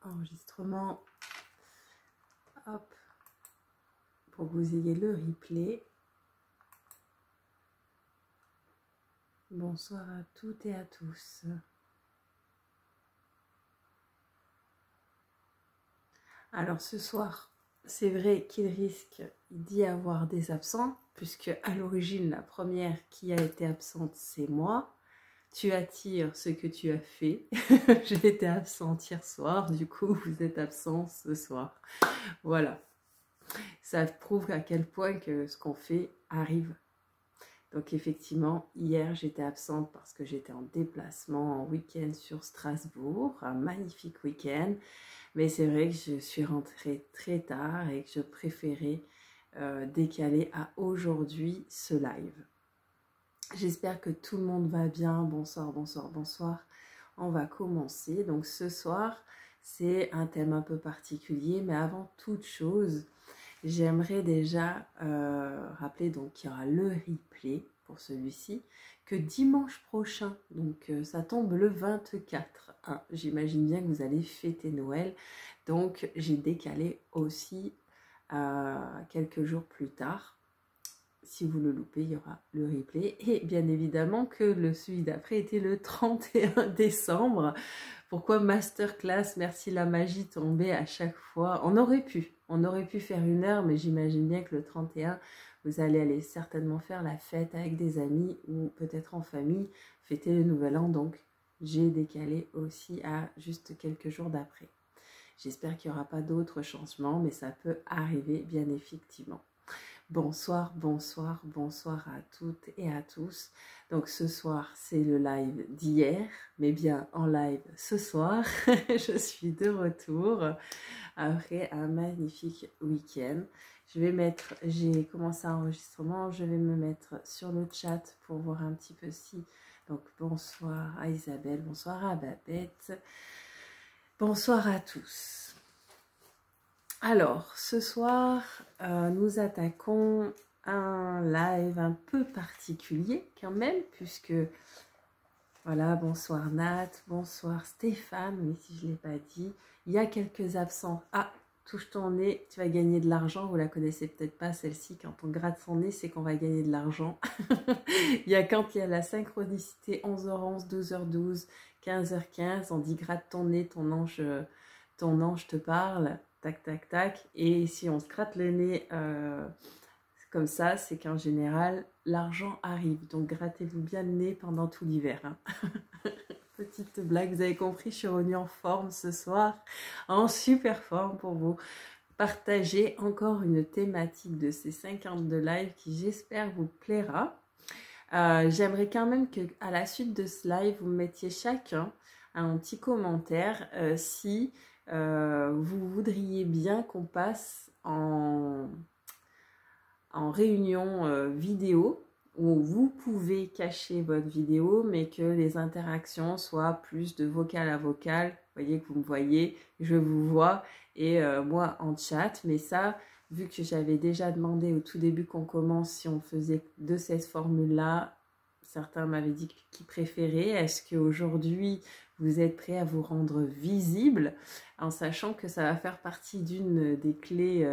enregistrement. Hop, pour que vous ayez le replay. Bonsoir à toutes et à tous. Alors ce soir, c'est vrai qu'il risque d'y avoir des absents, puisque à l'origine, la première qui a été absente, c'est moi. Tu attires ce que tu as fait. J'ai été absente hier soir, du coup vous êtes absent ce soir. Voilà. Ça prouve à quel point que ce qu'on fait arrive. Donc effectivement, hier j'étais absente parce que j'étais en déplacement en week-end sur Strasbourg, un magnifique week-end. Mais c'est vrai que je suis rentrée très tard et que je préférais décaler à aujourd'hui ce live. J'espère que tout le monde va bien. Bonsoir, bonsoir, bonsoir. On va commencer. Donc ce soir, c'est un thème un peu particulier, mais avant toute chose, j'aimerais déjà rappeler donc qu'il y aura le replay pour celui-ci, que dimanche prochain, donc ça tombe le 24, hein, j'imagine bien que vous allez fêter Noël, donc j'ai décalé aussi quelques jours plus tard. Si vous le loupez, il y aura le replay. Et bien évidemment que celui d'après était le 31 décembre. Pourquoi masterclass, merci la magie tombée à chaque fois. On aurait pu faire 1 heure, mais j'imagine bien que le 31, vous allez aller certainement faire la fête avec des amis ou peut-être en famille, fêter le nouvel an. Donc j'ai décalé aussi à juste quelques jours d'après. J'espère qu'il n'y aura pas d'autres changements, mais ça peut arriver bien effectivement. Bonsoir, bonsoir, bonsoir à toutes et à tous. Donc ce soir, c'est le live d'hier, mais bien en live ce soir. Je suis de retour après un magnifique week-end. J'ai commencé un enregistrement, je vais me mettre sur le chat pour voir un petit peu si... Donc bonsoir à Isabelle, bonsoir à Babette, bonsoir à tous. Alors, ce soir, nous attaquons un live un peu particulier quand même, puisque, voilà, bonsoir Nat, bonsoir Stéphane, mais si je ne l'ai pas dit, il y a quelques absents. Ah, touche ton nez, tu vas gagner de l'argent, vous la connaissez peut-être pas celle-ci, quand on gratte son nez, c'est qu'on va gagner de l'argent. Quand il y a la synchronicité 11h11, 12h12, 15h15, on dit gratte ton nez, ton ange te parle. Tac, tac, tac. Et si on se gratte le nez comme ça, c'est qu'en général, l'argent arrive. Donc, grattez-vous bien le nez pendant tout l'hiver. Hein. Petite blague, vous avez compris, je suis revenue en forme ce soir. En super forme pour vous partager encore une thématique de ces 52 lives qui, j'espère, vous plaira. J'aimerais quand même qu'à la suite de ce live, vous mettiez chacun un petit commentaire si... vous voudriez bien qu'on passe en réunion vidéo où vous pouvez cacher votre vidéo mais que les interactions soient plus de vocal à vocal. Vous voyez que vous me voyez, je vous vois et moi en chat. Mais ça, vu que j'avais déjà demandé au tout début qu'on commence si on faisait de cette formule-là, certains m'avaient dit qu'ils préféraient. Est-ce qu'aujourd'hui, vous êtes prêts à vous rendre visible en sachant que ça va faire partie d'une des clés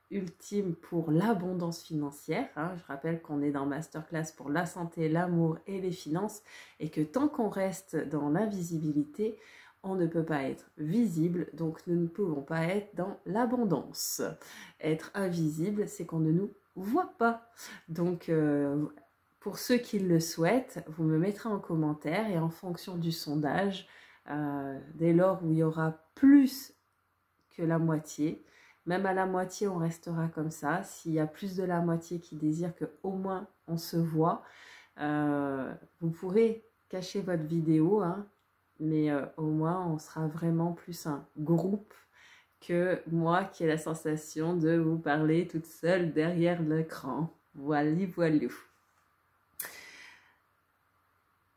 ultimes pour l'abondance financière. Hein. Je rappelle qu'on est dans Masterclass pour la santé, l'amour et les finances et que tant qu'on reste dans l'invisibilité, on ne peut pas être visible, donc nous ne pouvons pas être dans l'abondance. Être invisible, c'est qu'on ne nous voit pas. Donc, pour ceux qui le souhaitent, vous me mettrez en commentaire et en fonction du sondage, dès lors où il y aura plus que la moitié, même à la moitié on restera comme ça. S'il y a plus de la moitié qui désire qu'au moins on se voit, vous pourrez cacher votre vidéo, hein, mais au moins on sera vraiment plus un groupe que moi qui ai la sensation de vous parler toute seule derrière l'écran. Voilà, voilà.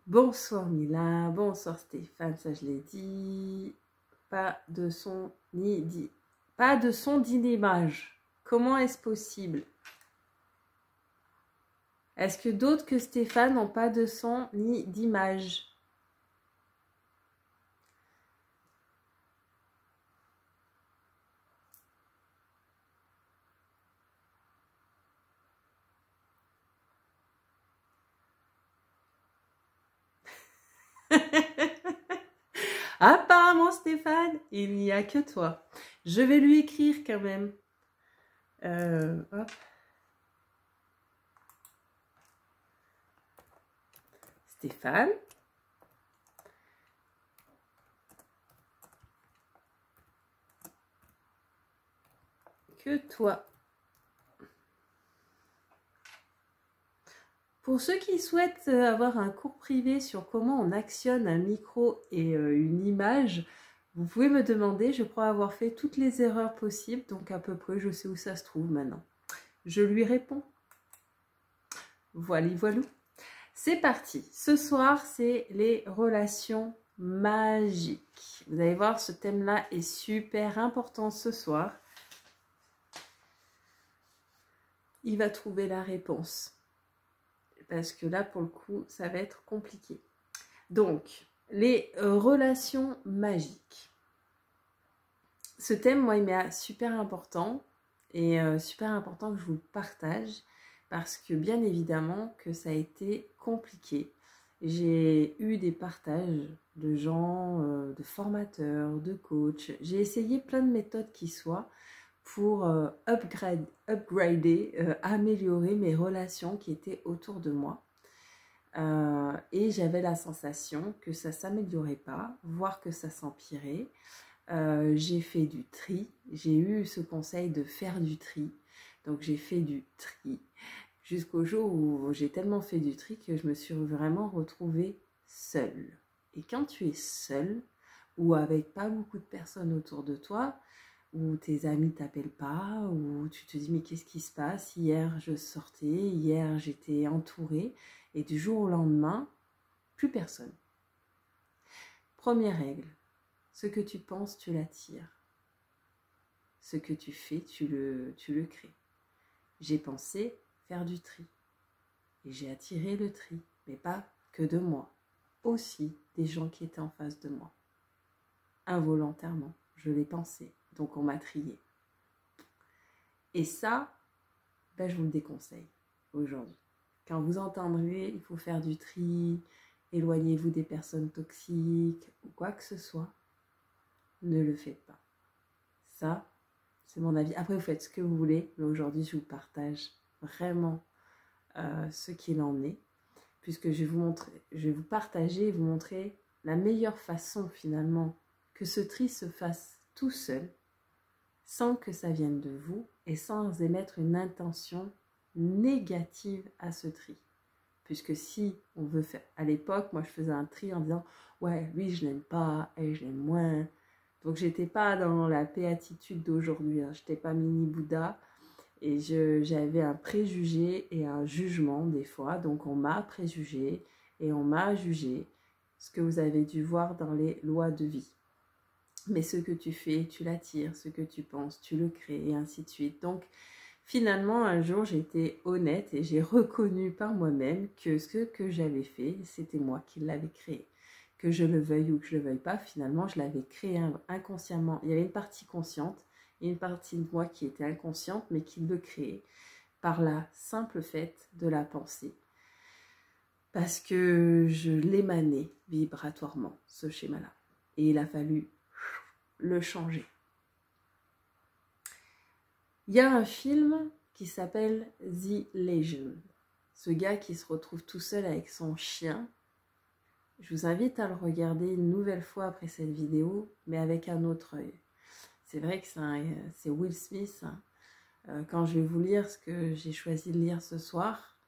Bonsoir Mila, bonsoir Stéphane, ça je l'ai dit. Pas de son ni d'image. Comment est-ce possible? Est-ce que d'autres que Stéphane n'ont pas de son ni d'image? Apparemment, Stéphane, il n'y a que toi. Je vais lui écrire quand même. Hop. Stéphane. Que toi. Pour ceux qui souhaitent avoir un cours privé sur comment on actionne un micro et une image, vous pouvez me demander. Je crois avoir fait toutes les erreurs possibles, donc à peu près je sais où ça se trouve maintenant. Je lui réponds. Voilà, voilà. C'est parti. Ce soir, c'est les relations magiques. Vous allez voir, ce thème-là est super important ce soir. Il va trouver la réponse. Parce que là, pour le coup, ça va être compliqué. Donc, les relations magiques. Ce thème, moi, il m'est super important. Et super important que je vous le partage. Parce que, bien évidemment, que ça a été compliqué. J'ai eu des partages de gens, de formateurs, de coachs. J'ai essayé plein de méthodes qui soient pour upgrader, améliorer mes relations qui étaient autour de moi. Et j'avais la sensation que ça ne s'améliorait pas, voire que ça s'empirait. J'ai fait du tri. J'ai eu ce conseil de faire du tri. Donc j'ai fait du tri jusqu'au jour où j'ai tellement fait du tri que je me suis vraiment retrouvée seule. Et quand tu es seule ou avec pas beaucoup de personnes autour de toi, où tes amis t'appellent pas, où tu te dis mais qu'est-ce qui se passe? Hier je sortais, hier j'étais entourée, et du jour au lendemain, plus personne. Première règle, ce que tu penses, tu l'attires. Ce que tu fais, tu le crées. J'ai pensé faire du tri, et j'ai attiré le tri, mais pas que de moi, aussi des gens qui étaient en face de moi. Involontairement, je l'ai pensé. Donc on m'a trié. Et ça, ben, je vous le déconseille aujourd'hui. Quand vous entendrez, il faut faire du tri, éloignez-vous des personnes toxiques ou quoi que ce soit, ne le faites pas. Ça, c'est mon avis. Après, vous faites ce que vous voulez, mais aujourd'hui, je vous partage vraiment ce qu'il en est, puisque je vais vous partager et vous montrer la meilleure façon finalement que ce tri se fasse tout seul, sans que ça vienne de vous et sans émettre une intention négative à ce tri. Puisque si on veut faire... À l'époque, moi je faisais un tri en disant « Ouais, lui je l'aime pas, elle je l'aime moins ». Donc j'étais pas dans la béatitude d'aujourd'hui, hein. Je n'étais pas mini-Bouddha et j'avais un préjugé et un jugement des fois. Donc on m'a préjugé et on m'a jugé, ce que vous avez dû voir dans les lois de vie. Mais ce que tu fais, tu l'attires, ce que tu penses, tu le crées, et ainsi de suite. Donc, finalement, un jour, j'ai été honnête et j'ai reconnu par moi-même que ce que j'avais fait, c'était moi qui l'avais créé. Que je le veuille ou que je ne le veuille pas, finalement, je l'avais créé inconsciemment. Il y avait une partie consciente et une partie de moi qui était inconsciente, mais qui le créait par la simple fait de la pensée. Parce que je l'émanais vibratoirement, ce schéma-là. Et il a fallu le changer. Il y a un film qui s'appelle The Legend. Ce gars qui se retrouve tout seul avec son chien. Je vous invite à le regarder une nouvelle fois après cette vidéo, mais avec un autre œil. C'est vrai que c'est Will Smith. Hein. Quand je vais vous lire ce que j'ai choisi de lire ce soir,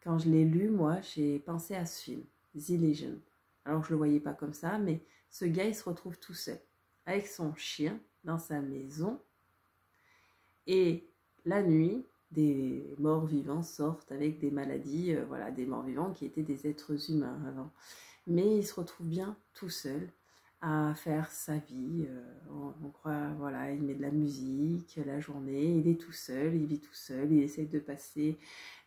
quand je l'ai lu, moi, j'ai pensé à ce film, The Legend. Alors je ne le voyais pas comme ça, mais ce gars, il se retrouve tout seul, avec son chien, dans sa maison. Et la nuit, des morts vivants sortent avec des maladies, voilà, des morts vivants qui étaient des êtres humains avant. Mais il se retrouve bien tout seul à faire sa vie. On croit, voilà, il met de la musique la journée, il est tout seul, il vit tout seul, il essaie de passer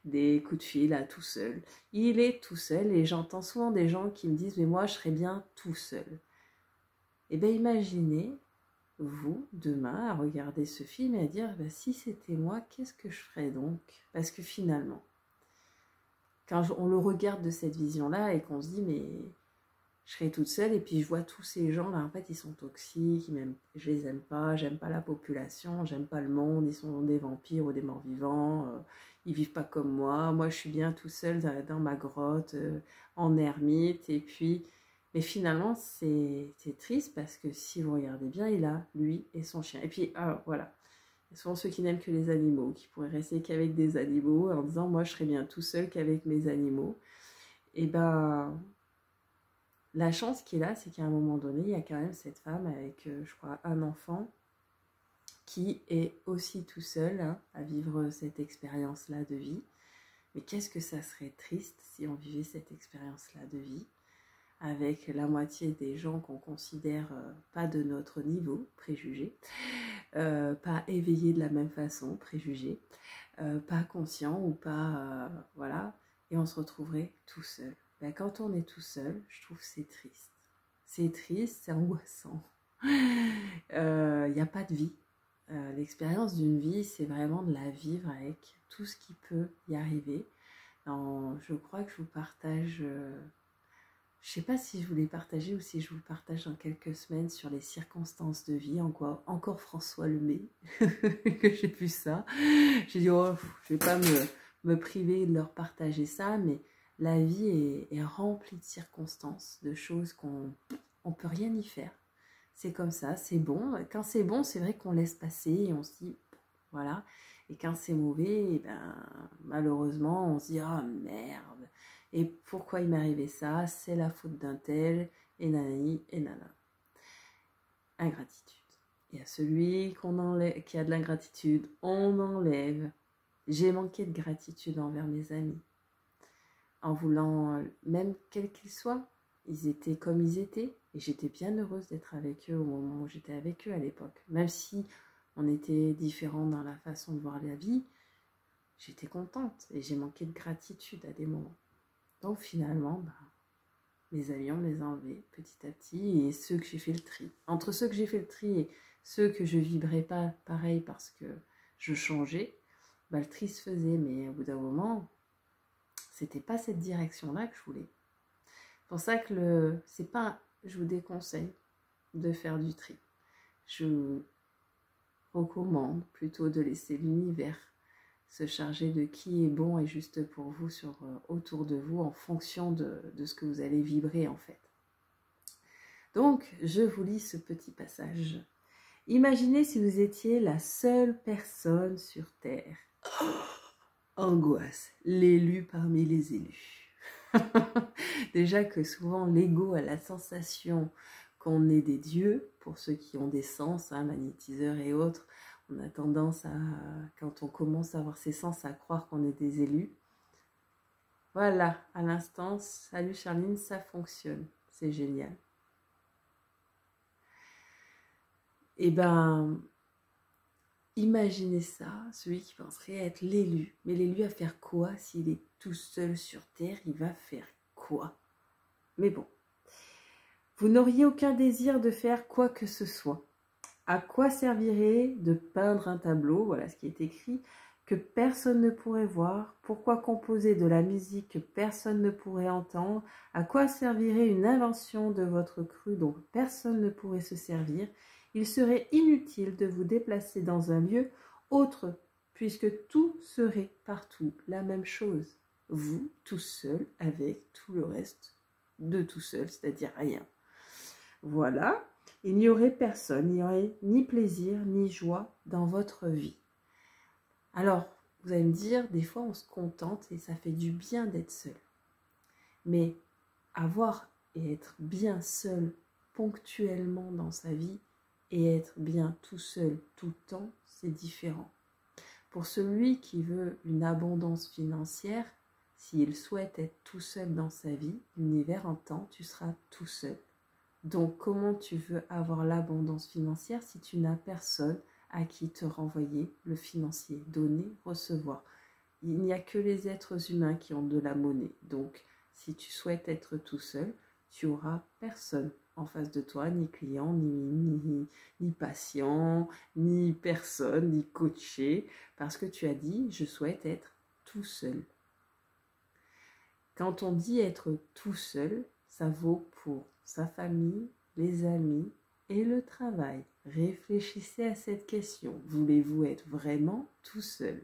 des coups de fil à tout seul. Il est tout seul et j'entends souvent des gens qui me disent « mais moi je serais bien tout seul ». Eh bien imaginez vous, demain, à regarder ce film et à dire bah, si c'était moi, qu'est-ce que je ferais donc? Parce que finalement, quand on le regarde de cette vision-là et qu'on se dit mais je serai toute seule et puis je vois tous ces gens là, en fait ils sont toxiques, je les aime pas, j'aime pas la population, j'aime pas le monde, ils sont des vampires ou des morts vivants, ils vivent pas comme moi je suis bien tout seul dans ma grotte, en ermite, et puis, mais finalement c'est triste parce que si vous regardez bien, il a lui et son chien, et puis voilà, il y a souvent ceux qui n'aiment que les animaux, qui pourraient rester qu'avec des animaux en disant moi je serais bien tout seul qu'avec mes animaux, et ben la chance qu'il a, c'est qu'à un moment donné, il y a quand même cette femme avec, je crois, un enfant qui est aussi tout seul hein, à vivre cette expérience-là de vie. Mais qu'est-ce que ça serait triste si on vivait cette expérience-là de vie avec la moitié des gens qu'on considère pas de notre niveau, préjugés, pas éveillés de la même façon, préjugés, pas conscients ou pas... voilà, et on se retrouverait tout seul. Ben, quand on est tout seul, je trouve que c'est triste. C'est triste, c'est angoissant. Il n'y a pas de vie. L'expérience d'une vie, c'est vraiment de la vivre avec tout ce qui peut y arriver. Je crois que je vous partage... je ne sais pas si je vous l'ai partagé ou si je vous le partage dans quelques semaines sur les circonstances de vie. Encore François Lemay, que j'ai vu ça. J'ai dit, oh, je ne vais pas me priver de leur partager ça, mais la vie est remplie de circonstances, de choses qu'on ne peut rien y faire. C'est comme ça, c'est bon. Quand c'est bon, c'est vrai qu'on laisse passer et on se dit, voilà. Et quand c'est mauvais, eh ben, malheureusement, on se dit, ah merde. Et pourquoi il m'est arrivé ça? C'est la faute d'un tel, et nanani, et nana. Ingratitude. Et à celui qui a de l'ingratitude, on enlève. J'ai manqué de gratitude envers mes amis. En voulant, même quels qu'ils soient, ils étaient comme ils étaient. Et j'étais bien heureuse d'être avec eux au moment où j'étais avec eux à l'époque. Même si on était différents dans la façon de voir la vie, j'étais contente. Et j'ai manqué de gratitude à des moments. Donc finalement, mes amis, on les a enlevés petit à petit, et ceux que j'ai fait le tri. Entre ceux que j'ai fait le tri et ceux que je vibrais pas pareil parce que je changeais, le tri se faisait, mais au bout d'un moment, c'était pas cette direction-là que je voulais. C'est pour ça que je vous déconseille de faire du tri. Je vous recommande plutôt de laisser l'univers se charger de qui est bon et juste pour vous autour de vous en fonction de ce que vous allez vibrer en fait. Donc, je vous lis ce petit passage. Imaginez si vous étiez la seule personne sur Terre. Oh, angoisse, l'élu parmi les élus. Déjà que souvent l'ego a la sensation qu'on est des dieux, pour ceux qui ont des sens, hein, magnétiseurs et autres, on a tendance à, quand on commence à avoir ses sens, à croire qu'on est des élus. Voilà, à l'instant, salut Charline, ça fonctionne, c'est génial. Eh ben, imaginez ça, celui qui penserait être l'élu. Mais l'élu à faire quoi s'il est tout seul sur Terre? Il va faire quoi? Mais bon, vous n'auriez aucun désir de faire quoi que ce soit. À quoi servirait de peindre un tableau, voilà ce qui est écrit, que personne ne pourrait voir? Pourquoi composer de la musique que personne ne pourrait entendre? À quoi servirait une invention de votre cru dont personne ne pourrait se servir? Il serait inutile de vous déplacer dans un lieu autre, puisque tout serait partout la même chose. Vous, tout seul, avec tout le reste de tout seul, c'est-à-dire rien. Voilà. Il n'y aurait personne, il n'y aurait ni plaisir, ni joie dans votre vie. Alors, vous allez me dire, des fois on se contente et ça fait du bien d'être seul. Mais avoir et être bien seul ponctuellement dans sa vie et être bien tout seul tout le temps, c'est différent. Pour celui qui veut une abondance financière, s'il souhaite être tout seul dans sa vie, l'univers entend, tu seras tout seul. Donc, comment tu veux avoir l'abondance financière si tu n'as personne à qui te renvoyer le financier? Donner, recevoir. Il n'y a que les êtres humains qui ont de la monnaie. Donc, si tu souhaites être tout seul, tu auras personne en face de toi, ni client, ni patient, ni personne, ni coaché, parce que tu as dit, je souhaite être tout seul. Quand on dit être tout seul, ça vaut pour sa famille, les amis et le travail. Réfléchissez à cette question. Voulez-vous être vraiment tout seul?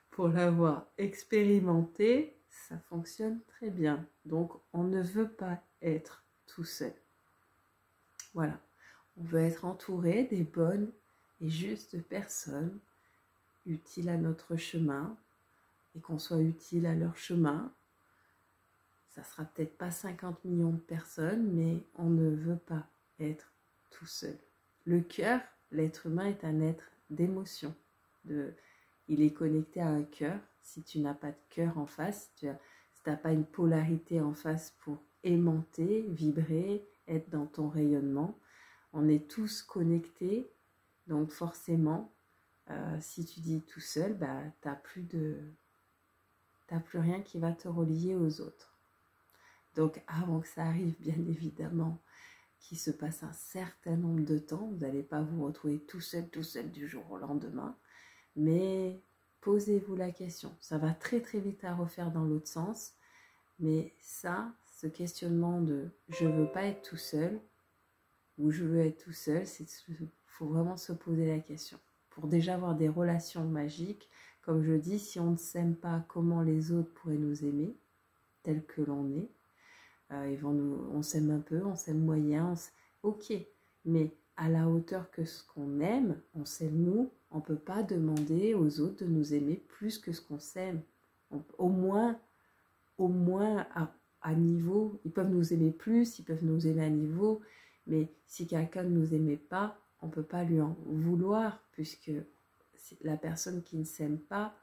Pour l'avoir expérimenté, ça fonctionne très bien. Donc, on ne veut pas être tout seul. Voilà. On veut être entouré des bonnes et justes personnes utiles à notre chemin et qu'on soit utile à leur chemin. Ça sera peut-être pas 50 millions de personnes, mais on ne veut pas être tout seul. Le cœur, l'être humain est un être d'émotion. Il est connecté à un cœur. Si tu n'as pas de cœur en face, si tu n'as pas une polarité en face pour aimanter, vibrer, être dans ton rayonnement, on est tous connectés. Donc forcément, si tu dis tout seul, bah, t'as plus rien qui va te relier aux autres. Donc avant que ça arrive, bien évidemment, qu'il se passe un certain nombre de temps, vous n'allez pas vous retrouver tout seul du jour au lendemain. Mais posez-vous la question. Ça va très très vite à refaire dans l'autre sens. Mais ça, ce questionnement de « je veux pas être tout seul » ou « je veux être tout seul », il faut vraiment se poser la question. Pour déjà avoir des relations magiques, comme je dis, si on ne s'aime pas, comment les autres pourraient nous aimer, tel que l'on est? On s'aime un peu, on s'aime moyen, ok, mais à la hauteur que ce qu'on aime, on s'aime nous, on ne peut pas demander aux autres de nous aimer plus que ce qu'on s'aime. Au moins à niveau, ils peuvent nous aimer plus, ils peuvent nous aimer à niveau, mais si quelqu'un ne nous aimait pas, on ne peut pas lui en vouloir, puisque la personne qui ne s'aime pas,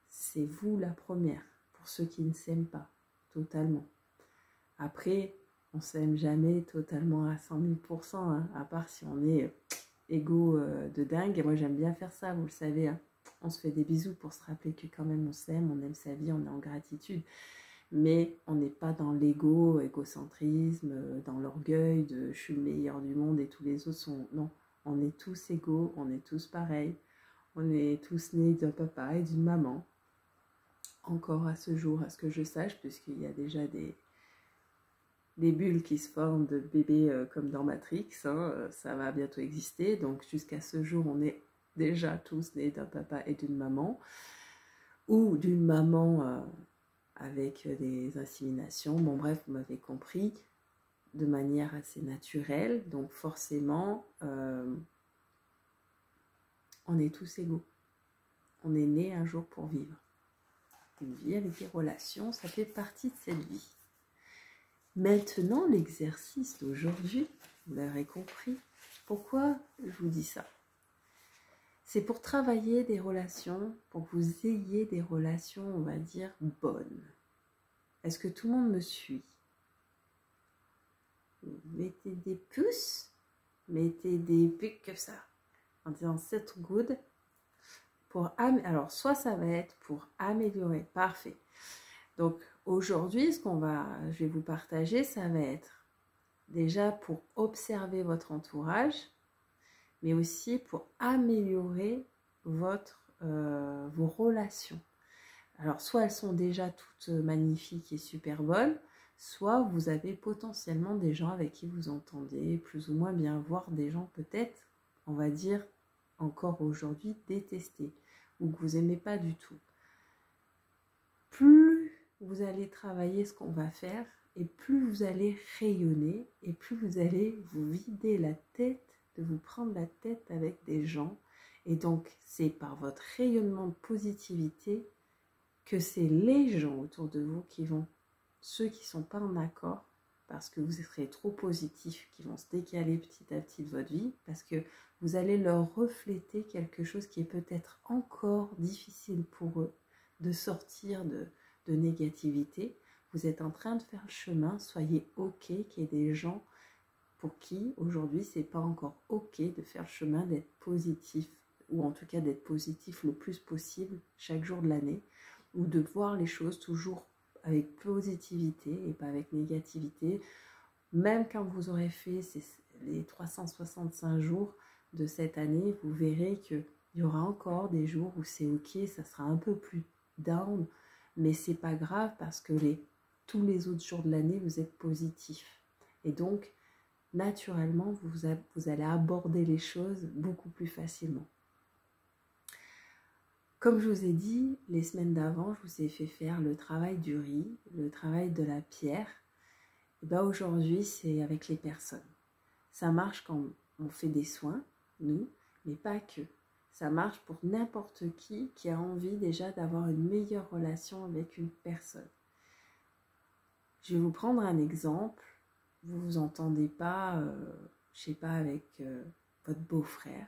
c'est vous la première, pour ceux qui ne s'aiment pas, totalement. Après, on ne s'aime jamais totalement à 100 000%, hein, à part si on est égaux de dingue. Et moi, j'aime bien faire ça, vous le savez. Hein. On se fait des bisous pour se rappeler que quand même on s'aime, on aime sa vie, on est en gratitude. Mais on n'est pas dans l'ego, égocentrisme, dans l'orgueil de « je suis le meilleur du monde et tous les autres sont… » Non, on est tous égaux, on est tous pareils. On est tous nés d'un papa et d'une maman. Encore à ce jour, à ce que je sache, puisqu'il y a déjà des bulles qui se forment de bébés comme dans Matrix, hein, ça va bientôt exister. Donc jusqu'à ce jour, on est déjà tous nés d'un papa et d'une maman, ou d'une maman avec des inséminations. Bon bref, vous m'avez compris, de manière assez naturelle. Donc forcément, on est tous égaux. On est né un jour pour vivre. Une vie avec des relations, ça fait partie de cette vie. Maintenant, l'exercice d'aujourd'hui, vous l'aurez compris, pourquoi je vous dis ça? C'est pour travailler des relations, pour que vous ayez des relations, on va dire, bonnes. Est-ce que tout le monde me suit? Mettez des pouces, mettez des plus que ça, en disant c'est good. Alors, soit ça va être pour améliorer, parfait. Donc, aujourd'hui, je vais vous partager, ça va être déjà pour observer votre entourage, mais aussi pour améliorer vos relations. Alors, soit elles sont déjà toutes magnifiques et super bonnes, soit vous avez potentiellement des gens avec qui vous entendez plus ou moins bien, voire des gens peut-être, on va dire, encore aujourd'hui détestés, ou que vous n'aimez pas du tout. Plus vous allez travailler ce qu'on va faire, et plus vous allez rayonner, et plus vous allez vous vider la tête, de vous prendre la tête avec des gens. Et donc, c'est par votre rayonnement de positivité que c'est les gens autour de vous qui vont, ceux qui ne sont pas en accord, parce que vous serez trop positif, qui vont se décaler petit à petit de votre vie, parce que vous allez leur refléter quelque chose qui est peut-être encore difficile pour eux, de sortir de négativité. Vous êtes en train de faire le chemin, soyez ok qu'il y ait des gens pour qui aujourd'hui c'est pas encore ok de faire le chemin d'être positif, ou en tout cas d'être positif le plus possible chaque jour de l'année, ou de voir les choses toujours avec positivité et pas avec négativité. Même quand vous aurez fait les 365 jours de cette année, vous verrez qu'il y aura encore des jours où c'est ok, ça sera un peu plus down, mais c'est pas grave parce que tous les autres jours de l'année, vous êtes positif. Et donc, naturellement, vous allez aborder les choses beaucoup plus facilement. Comme je vous ai dit, les semaines d'avant, je vous ai fait faire le travail du riz, le travail de la pierre. Et bien aujourd'hui, c'est avec les personnes. Ça marche quand on fait des soins, nous, mais pas que. Ça marche pour n'importe qui a envie déjà d'avoir une meilleure relation avec une personne. Je vais vous prendre un exemple. Vous vous entendez pas, je sais pas, avec votre beau-frère.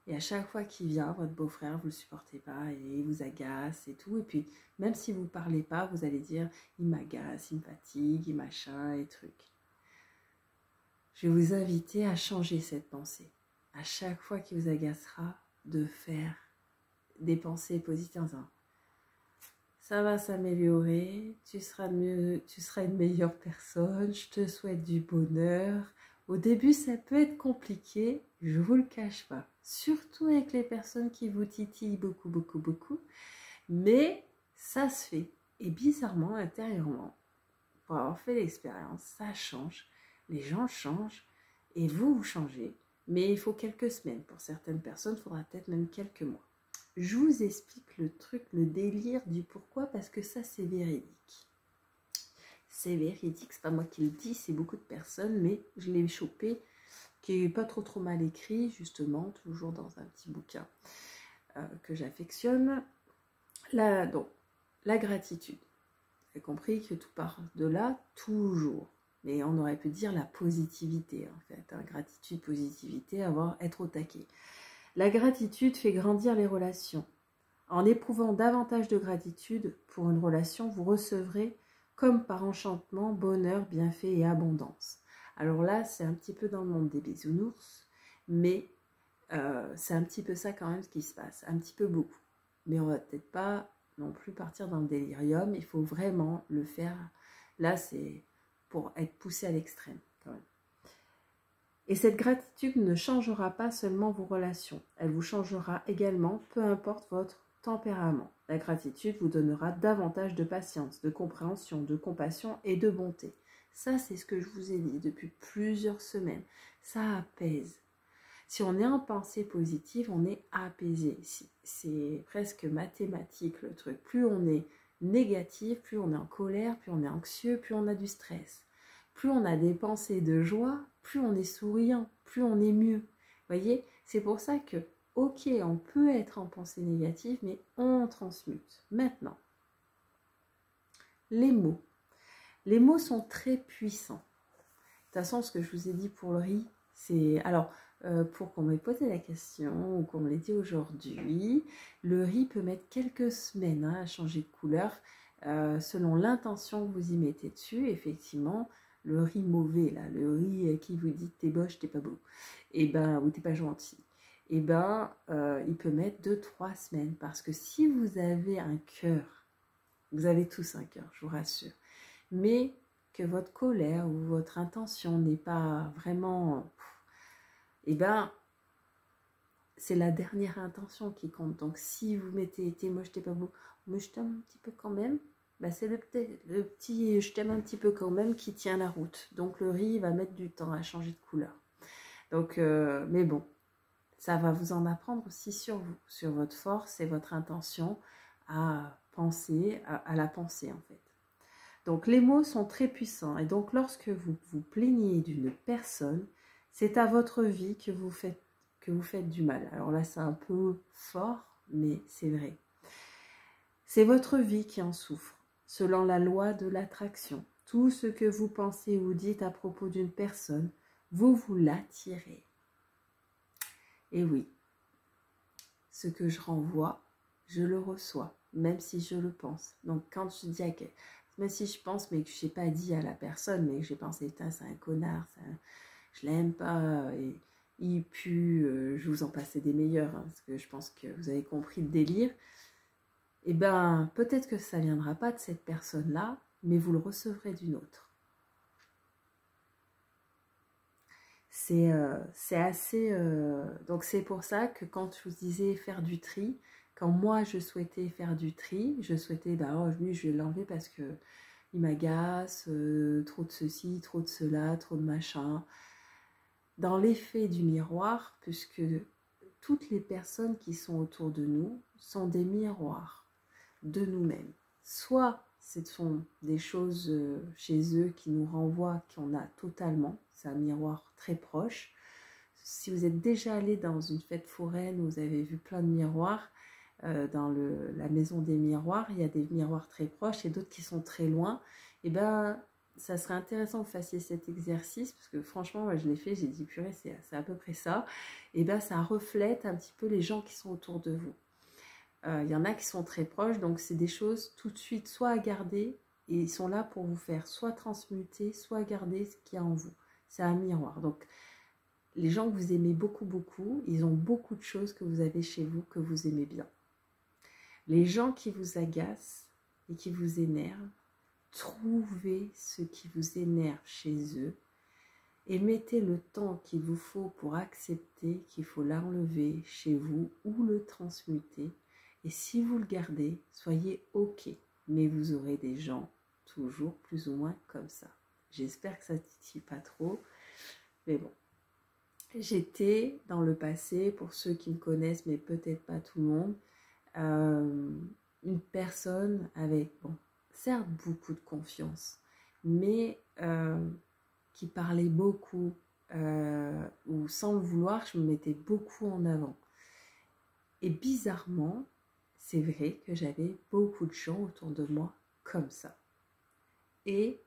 Et à chaque fois qu'il vient, votre beau-frère, vous ne le supportez pas et il vous agace et tout. Et puis, même si vous ne parlez pas, vous allez dire « il m'agace, il me fatigue, il machin et truc ». Je vais vous inviter à changer cette pensée. À chaque fois qu'il vous agacera, de faire des pensées positives en disant « ça va s'améliorer, tu seras une meilleure personne, je te souhaite du bonheur ». Au début, ça peut être compliqué, je ne vous le cache pas. Surtout avec les personnes qui vous titillent beaucoup. Mais ça se fait. Et bizarrement, intérieurement, pour avoir fait l'expérience, ça change. Les gens changent et vous changez. Mais il faut quelques semaines. Pour certaines personnes, il faudra peut-être même quelques mois. Je vous explique le truc, le délire du pourquoi, parce que ça, c'est véridique. C'est véridique, c'est pas moi qui le dis, c'est beaucoup de personnes, mais je l'ai chopé, qui n'est pas trop mal écrit, justement, toujours dans un petit bouquin que j'affectionne. Donc, la gratitude. Vous avez compris que tout part de là, toujours. Mais on aurait pu dire la positivité, en fait. Hein. Gratitude, positivité, être au taquet. La gratitude fait grandir les relations. En éprouvant davantage de gratitude pour une relation, vous recevrez comme par enchantement, bonheur, bienfait et abondance. Alors là, c'est un petit peu dans le monde des bisounours, mais c'est un petit peu ça quand même ce qui se passe, un petit peu beaucoup. Mais on va peut-être pas non plus partir dans le délirium, il faut vraiment le faire. Là, c'est pour être poussé à l'extrême quand même. Et cette gratitude ne changera pas seulement vos relations, elle vous changera également, peu importe votre tempérament. La gratitude vous donnera davantage de patience, de compréhension, de compassion et de bonté. Ça, c'est ce que je vous ai dit depuis plusieurs semaines. Ça apaise. Si on est en pensée positive, on est apaisé. C'est presque mathématique le truc. Plus on est négatif, plus on est en colère, plus on est anxieux, plus on a du stress. Plus on a des pensées de joie, plus on est souriant, plus on est mieux. Vous voyez, c'est pour ça que ok, on peut être en pensée négative, mais on transmute. Maintenant, les mots. Les mots sont très puissants. De toute façon, ce que je vous ai dit pour le riz, c'est... Alors, pour qu'on m'ait posé la question, ou qu'on me l'ait dit aujourd'hui, le riz peut mettre quelques semaines à changer de couleur, selon l'intention que vous y mettez dessus. Effectivement, le riz mauvais, là, le riz qui vous dit « t'es moche, t'es pas beau », ou « t'es pas gentil », il peut mettre 2-3 semaines. Parce que si vous avez un cœur, vous avez tous un cœur, je vous rassure, mais que votre colère ou votre intention n'est pas vraiment... c'est la dernière intention qui compte. Donc, si vous mettez « t'es moche, t'es pas beau », mais je t'aime un petit peu quand même, c'est le petit « je t'aime un petit peu quand même » qui tient la route. Donc, le riz va mettre du temps à changer de couleur. Donc, mais bon, ça va vous en apprendre aussi sur vous, sur votre force et votre intention à penser, à la pensée en fait. Donc les mots sont très puissants et donc lorsque vous vous plaignez d'une personne, c'est à votre vie que vous faites du mal. Alors là c'est un peu fort, mais c'est vrai. C'est votre vie qui en souffre, selon la loi de l'attraction. Tout ce que vous pensez ou dites à propos d'une personne, vous l'attirez. Et oui, ce que je renvoie, je le reçois, même si je le pense. Donc quand je dis à quelqu'un, même si je pense, mais que je n'ai pas dit à la personne, mais que j'ai pensé, putain, c'est un connard, je l'aime pas, et il pue, je vous en passais des meilleurs, hein, parce que je pense que vous avez compris le délire. Eh bien, peut-être que ça ne viendra pas de cette personne-là, mais vous le recevrez d'une autre. C'est assez... donc c'est pour ça que quand je vous disais faire du tri, quand moi je souhaitais faire du tri, je souhaitais, oh lui je vais l'enlever parce que il m'agace, trop de ceci, trop de cela, trop de machin. Dans l'effet du miroir, puisque toutes les personnes qui sont autour de nous sont des miroirs de nous-mêmes. Soit ce sont des choses chez eux qui nous renvoient qu'on a totalement, c'est un miroir très proche. Si vous êtes déjà allé dans une fête foraine où vous avez vu plein de miroirs, dans la maison des miroirs, il y a des miroirs très proches et d'autres qui sont très loin. Et ben, ça serait intéressant que vous fassiez cet exercice, parce que franchement, moi je l'ai fait, j'ai dit purée, c'est à peu près ça. Et ben, ça reflète un petit peu les gens qui sont autour de vous. Il y en a qui sont très proches, donc c'est des choses tout de suite soit à garder, et ils sont là pour vous faire soit transmuter, soit garder ce qu'il y a en vous. C'est un miroir. Donc, les gens que vous aimez beaucoup, beaucoup, ils ont beaucoup de choses que vous avez chez vous que vous aimez bien. Les gens qui vous agacent et qui vous énervent, trouvez ce qui vous énerve chez eux et mettez le temps qu'il vous faut pour accepter qu'il faut l'enlever chez vous ou le transmuter. Et si vous le gardez, soyez OK. Mais vous aurez des gens toujours plus ou moins comme ça. J'espère que ça ne titille pas trop. Mais bon. J'étais dans le passé, pour ceux qui me connaissent, mais peut-être pas tout le monde, une personne avec, bon, certes beaucoup de confiance, mais qui parlait beaucoup, ou sans le vouloir, je me mettais beaucoup en avant. Et bizarrement, c'est vrai que j'avais beaucoup de gens autour de moi comme ça. Et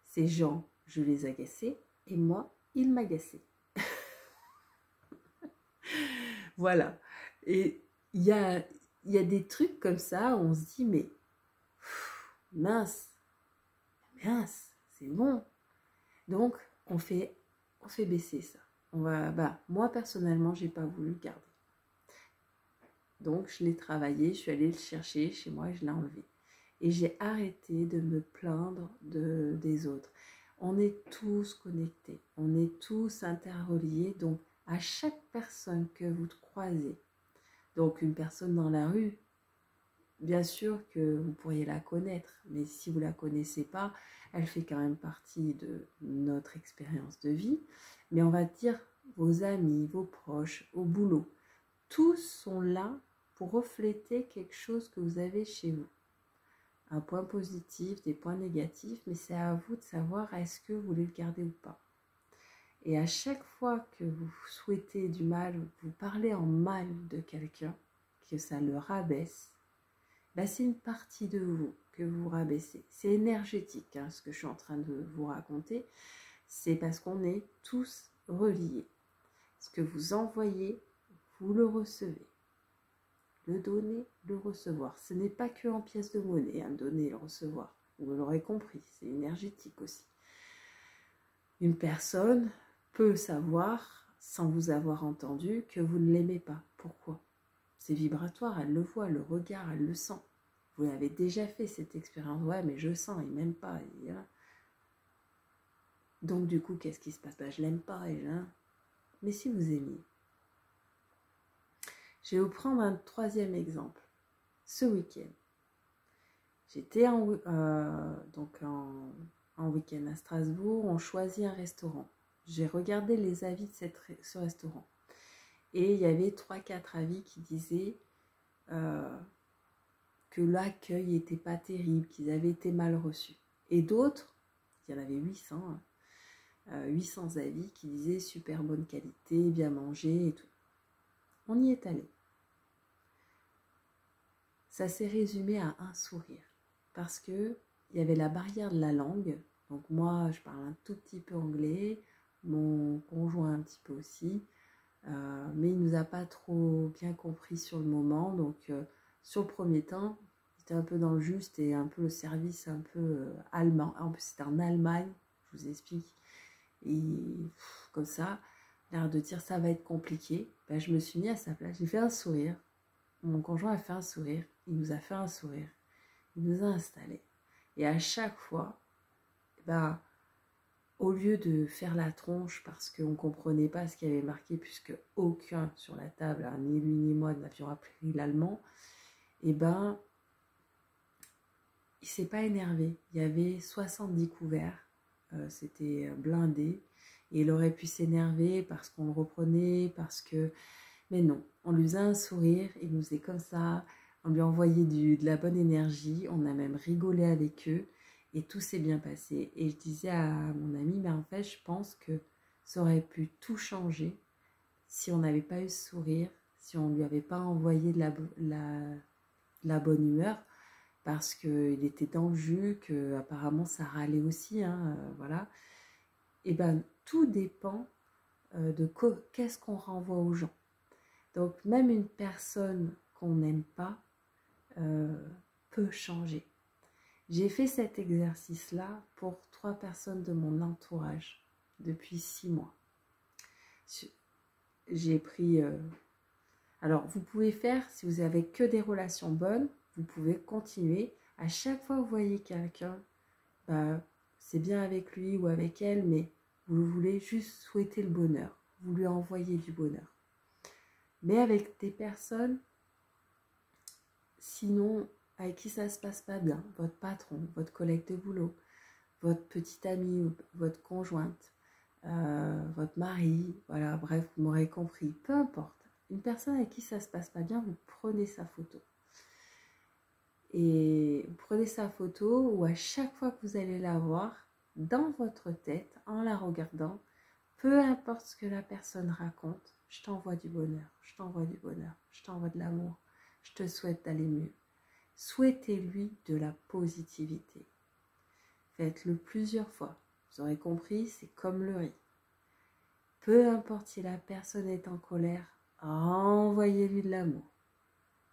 ces gens, je les agaçais, et moi, ils m'agaçaient. Voilà. Et il y a des trucs comme ça où on se dit, mais mince, c'est bon. Donc, on fait baisser ça. Moi, personnellement, j'ai pas voulu le garder. Donc, je l'ai travaillé, je suis allée le chercher chez moi et je l'ai enlevé. Et j'ai arrêté de me plaindre des autres. On est tous connectés, on est tous interreliés, donc à chaque personne que vous croisez, donc une personne dans la rue, bien sûr que vous pourriez la connaître, mais si vous ne la connaissez pas, elle fait quand même partie de notre expérience de vie. Mais on va dire vos amis, vos proches, au boulot, tous sont là pour refléter quelque chose que vous avez chez vous. Un point positif, des points négatifs, mais c'est à vous de savoir est-ce que vous voulez le garder ou pas. Et à chaque fois que vous souhaitez du mal, vous parlez en mal de quelqu'un, que ça le rabaisse, c'est une partie de vous que vous rabaissez. C'est énergétique, ce que je suis en train de vous raconter. C'est parce qu'on est tous reliés. Ce que vous envoyez, vous le recevez. Le donner, le recevoir. Ce n'est pas que en pièces de monnaie, donner et le recevoir. Vous l'aurez compris, c'est énergétique aussi. Une personne peut savoir, sans vous avoir entendu, que vous ne l'aimez pas. Pourquoi? C'est vibratoire, elle le voit, le regard, elle le sent. Vous avez déjà fait cette expérience. Ouais, mais je sens, il ne m'aime pas. Donc du coup, qu'est-ce qui se passe? Je l'aime pas. Mais si vous aimiez. Je vais vous prendre un troisième exemple. Ce week-end, j'étais en week-end à Strasbourg, on choisit un restaurant. J'ai regardé les avis de ce restaurant. Et il y avait 3-4 avis qui disaient que l'accueil n'était pas terrible, qu'ils avaient été mal reçus. Et d'autres, il y en avait 800, 800 avis qui disaient super bonne qualité, bien mangé et tout. On y est allé. Ça s'est résumé à un sourire. Parce que il y avait la barrière de la langue. Donc moi, je parle un tout petit peu anglais, mon conjoint un petit peu aussi. Mais il ne nous a pas trop bien compris sur le moment. Donc sur le premier temps, c'était un peu dans le juste et un peu le service un peu allemand. En plus, c'était en Allemagne, je vous explique. Et comme ça, l'air de dire ça va être compliqué. Je me suis mis à sa place, j'ai fait un sourire. Mon conjoint a fait un sourire, il nous a fait un sourire. Il nous a installés. Et à chaque fois, au lieu de faire la tronche parce qu'on ne comprenait pas ce qui avait marqué, puisque aucun sur la table, ni lui ni moi, n'avions appris l'allemand, il s'est pas énervé. Il y avait 70 couverts, c'était blindé. Et il aurait pu s'énerver parce qu'on le reprenait, parce que... Mais non, on lui faisait un sourire, il nous faisait comme ça, on lui envoyait de la bonne énergie, on a même rigolé avec eux et tout s'est bien passé. Et je disais à mon ami, mais en fait, je pense que ça aurait pu tout changer si on n'avait pas eu ce sourire, si on ne lui avait pas envoyé de la bonne humeur, parce qu'il était dans le jus, qu'apparemment ça râlait aussi, hein, voilà. Et ben tout dépend de qu'est-ce qu'on renvoie aux gens. Donc même une personne qu'on n'aime pas peut changer. J'ai fait cet exercice-là pour 3 personnes de mon entourage depuis 6 mois. J'ai pris... alors vous pouvez faire, si vous avez que des relations bonnes, vous pouvez continuer. À chaque fois que vous voyez quelqu'un, bah, c'est bien avec lui ou avec elle, mais vous voulez juste souhaiter le bonheur. Vous lui envoyez du bonheur. Mais avec des personnes, sinon, avec qui ça ne se passe pas bien, votre patron, votre collègue de boulot, votre petit ami, votre conjointe, votre mari, voilà, bref, vous m'aurez compris, peu importe. Une personne avec qui ça ne se passe pas bien, vous prenez sa photo. Et vous prenez sa photo ou à chaque fois que vous allez la voir, dans votre tête, en la regardant, peu importe ce que la personne raconte, je t'envoie du bonheur, je t'envoie du bonheur, je t'envoie de l'amour, je te souhaite d'aller mieux. Souhaitez-lui de la positivité. Faites-le plusieurs fois. Vous aurez compris, c'est comme le riz. Peu importe si la personne est en colère, envoyez-lui de l'amour.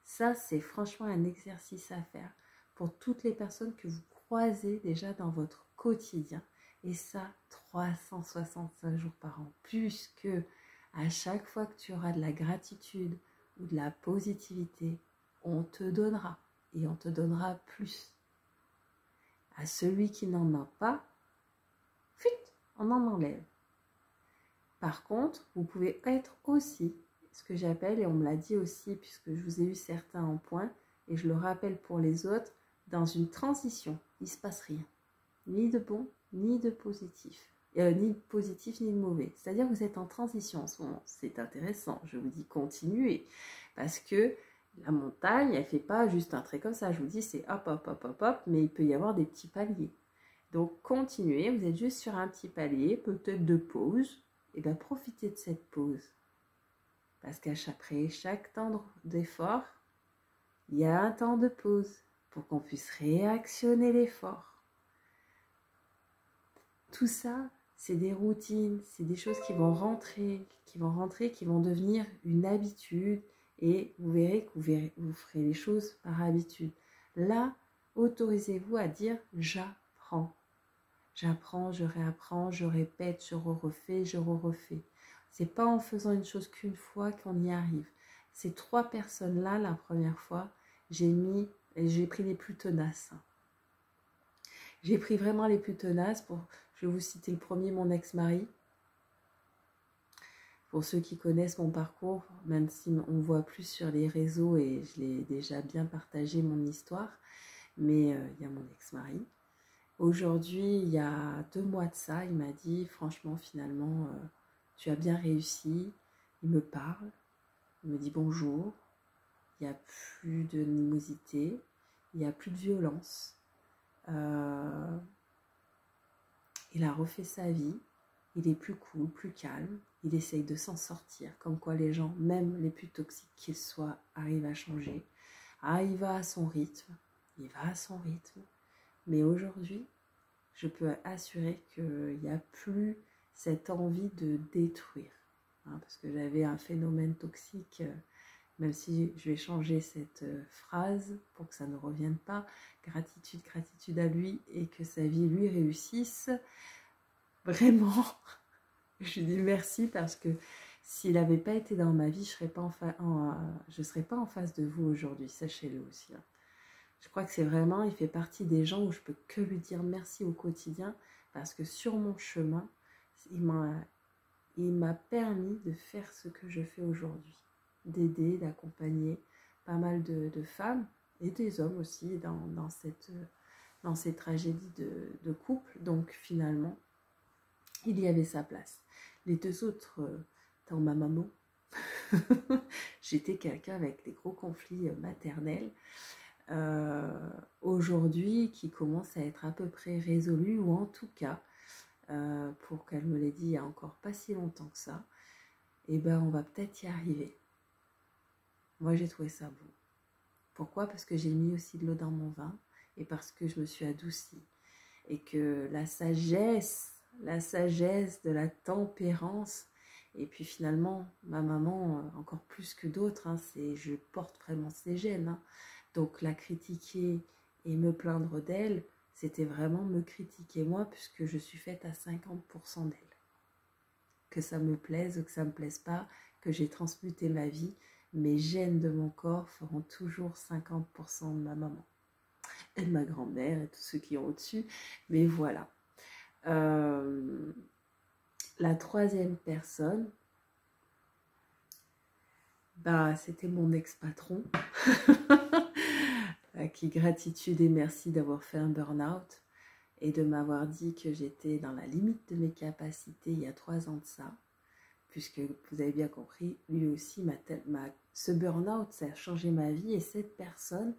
Ça, c'est franchement un exercice à faire pour toutes les personnes que vous croisez déjà dans votre quotidien. Et ça, 365 jours par an. Puisque à chaque fois que tu auras de la gratitude ou de la positivité, on te donnera. Et on te donnera plus. À celui qui n'en a pas, on en enlève. Par contre, vous pouvez être aussi, ce que j'appelle, et on me l'a dit aussi, puisque je vous ai eu certains en point, et je le rappelle pour les autres, dans une transition, il ne se passe rien. Ni de bon, ni de positif. Ni de positif, ni de mauvais. C'est-à-dire que vous êtes en transition en ce moment. C'est intéressant. Je vous dis continuez. Parce que la montagne, elle ne fait pas juste un trait comme ça. Je vous dis, c'est hop, hop, hop, hop, hop, mais il peut y avoir des petits paliers. Donc, continuez. Vous êtes juste sur un petit palier, peut-être de pause. Et bien, profitez de cette pause. Parce qu'après chaque temps d'effort, il y a un temps de pause pour qu'on puisse réactionner l'effort. Tout ça, c'est des routines, c'est des choses qui vont rentrer, qui vont devenir une habitude et vous verrez que vous ferez les choses par habitude. Là, autorisez-vous à dire « j'apprends ». J'apprends, je réapprends, je répète, je refais, je refais. C'est pas en faisant une chose qu'une fois qu'on y arrive. Ces 3 personnes-là, la première fois, j'ai pris les plus tenaces. J'ai pris vraiment les plus tenaces. Je vais vous citer le premier, mon ex-mari. Pour ceux qui connaissent mon parcours, même si on voit plus sur les réseaux et je l'ai déjà bien partagé mon histoire, mais il y a mon ex-mari. Aujourd'hui, il y a 2 mois de ça, il m'a dit, franchement, finalement, tu as bien réussi. Il me parle, il me dit bonjour, il n'y a plus de animosité, il n'y a plus de violence. Il a refait sa vie, il est plus cool, plus calme, il essaye de s'en sortir, comme quoi les gens, même les plus toxiques qu'ils soient, arrivent à changer. Ah, il va à son rythme, mais aujourd'hui, je peux assurer qu'il n'y a plus cette envie de détruire. Hein, parce que j'avais un phénomène toxique, même si je vais changer cette phrase pour que ça ne revienne pas. Gratitude, gratitude à lui et que sa vie lui réussisse. Vraiment, je lui dis merci parce que s'il n'avait pas été dans ma vie, je ne serais pas en face de vous aujourd'hui, sachez-le aussi. Hein. Je crois que c'est vraiment, il fait partie des gens où je peux que lui dire merci au quotidien parce que sur mon chemin, il m'a permis de faire ce que je fais aujourd'hui, d'aider, d'accompagner pas mal de femmes et des hommes aussi dans dans ces tragédies de couple. Donc finalement, il y avait sa place. Les deux autres, dans ma maman, j'étais quelqu'un avec des gros conflits maternels. Aujourd'hui, qui commence à être à peu près résolu, ou en tout cas, pour qu'elle me l'ait dit il y a encore pas si longtemps que ça, et ben on va peut-être y arriver. Moi j'ai trouvé ça beau. Pourquoi? Parce que j'ai mis aussi de l'eau dans mon vin, et parce que je me suis adoucie, et que la sagesse de la tempérance, et puis finalement ma maman encore plus que d'autres, hein, je porte vraiment ses gènes, hein. Donc la critiquer et me plaindre d'elle, c'était vraiment me critiquer moi, puisque je suis faite à 50% d'elle. Que ça me plaise ou que ça ne me plaise pas, que j'ai transmuté ma vie, mes gènes de mon corps feront toujours 50% de ma maman. Et de ma grand-mère et tous ceux qui ont au-dessus. Mais voilà. La troisième personne, bah, c'était mon ex-patron. Qui gratitude et merci d'avoir fait un burn-out et de m'avoir dit que j'étais dans la limite de mes capacités il y a 3 ans de ça, puisque vous avez bien compris, lui aussi, ce burn-out, ça a changé ma vie, et cette personne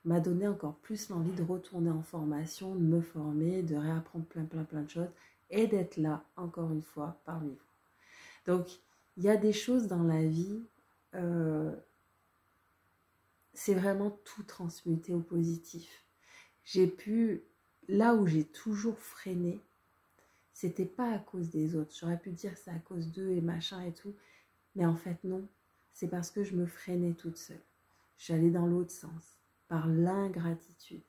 m'a donné encore plus l'envie de retourner en formation, de me former, de réapprendre plein de choses, et d'être là, encore une fois, parmi vous. Donc, il y a des choses dans la vie, c'est vraiment tout transmuter au positif. J'ai pu, là où j'ai toujours freiné, c'était pas à cause des autres. J'aurais pu dire c'est à cause d'eux et machin et tout. Mais en fait, non. C'est parce que je me freinais toute seule. J'allais dans l'autre sens, par l'ingratitude.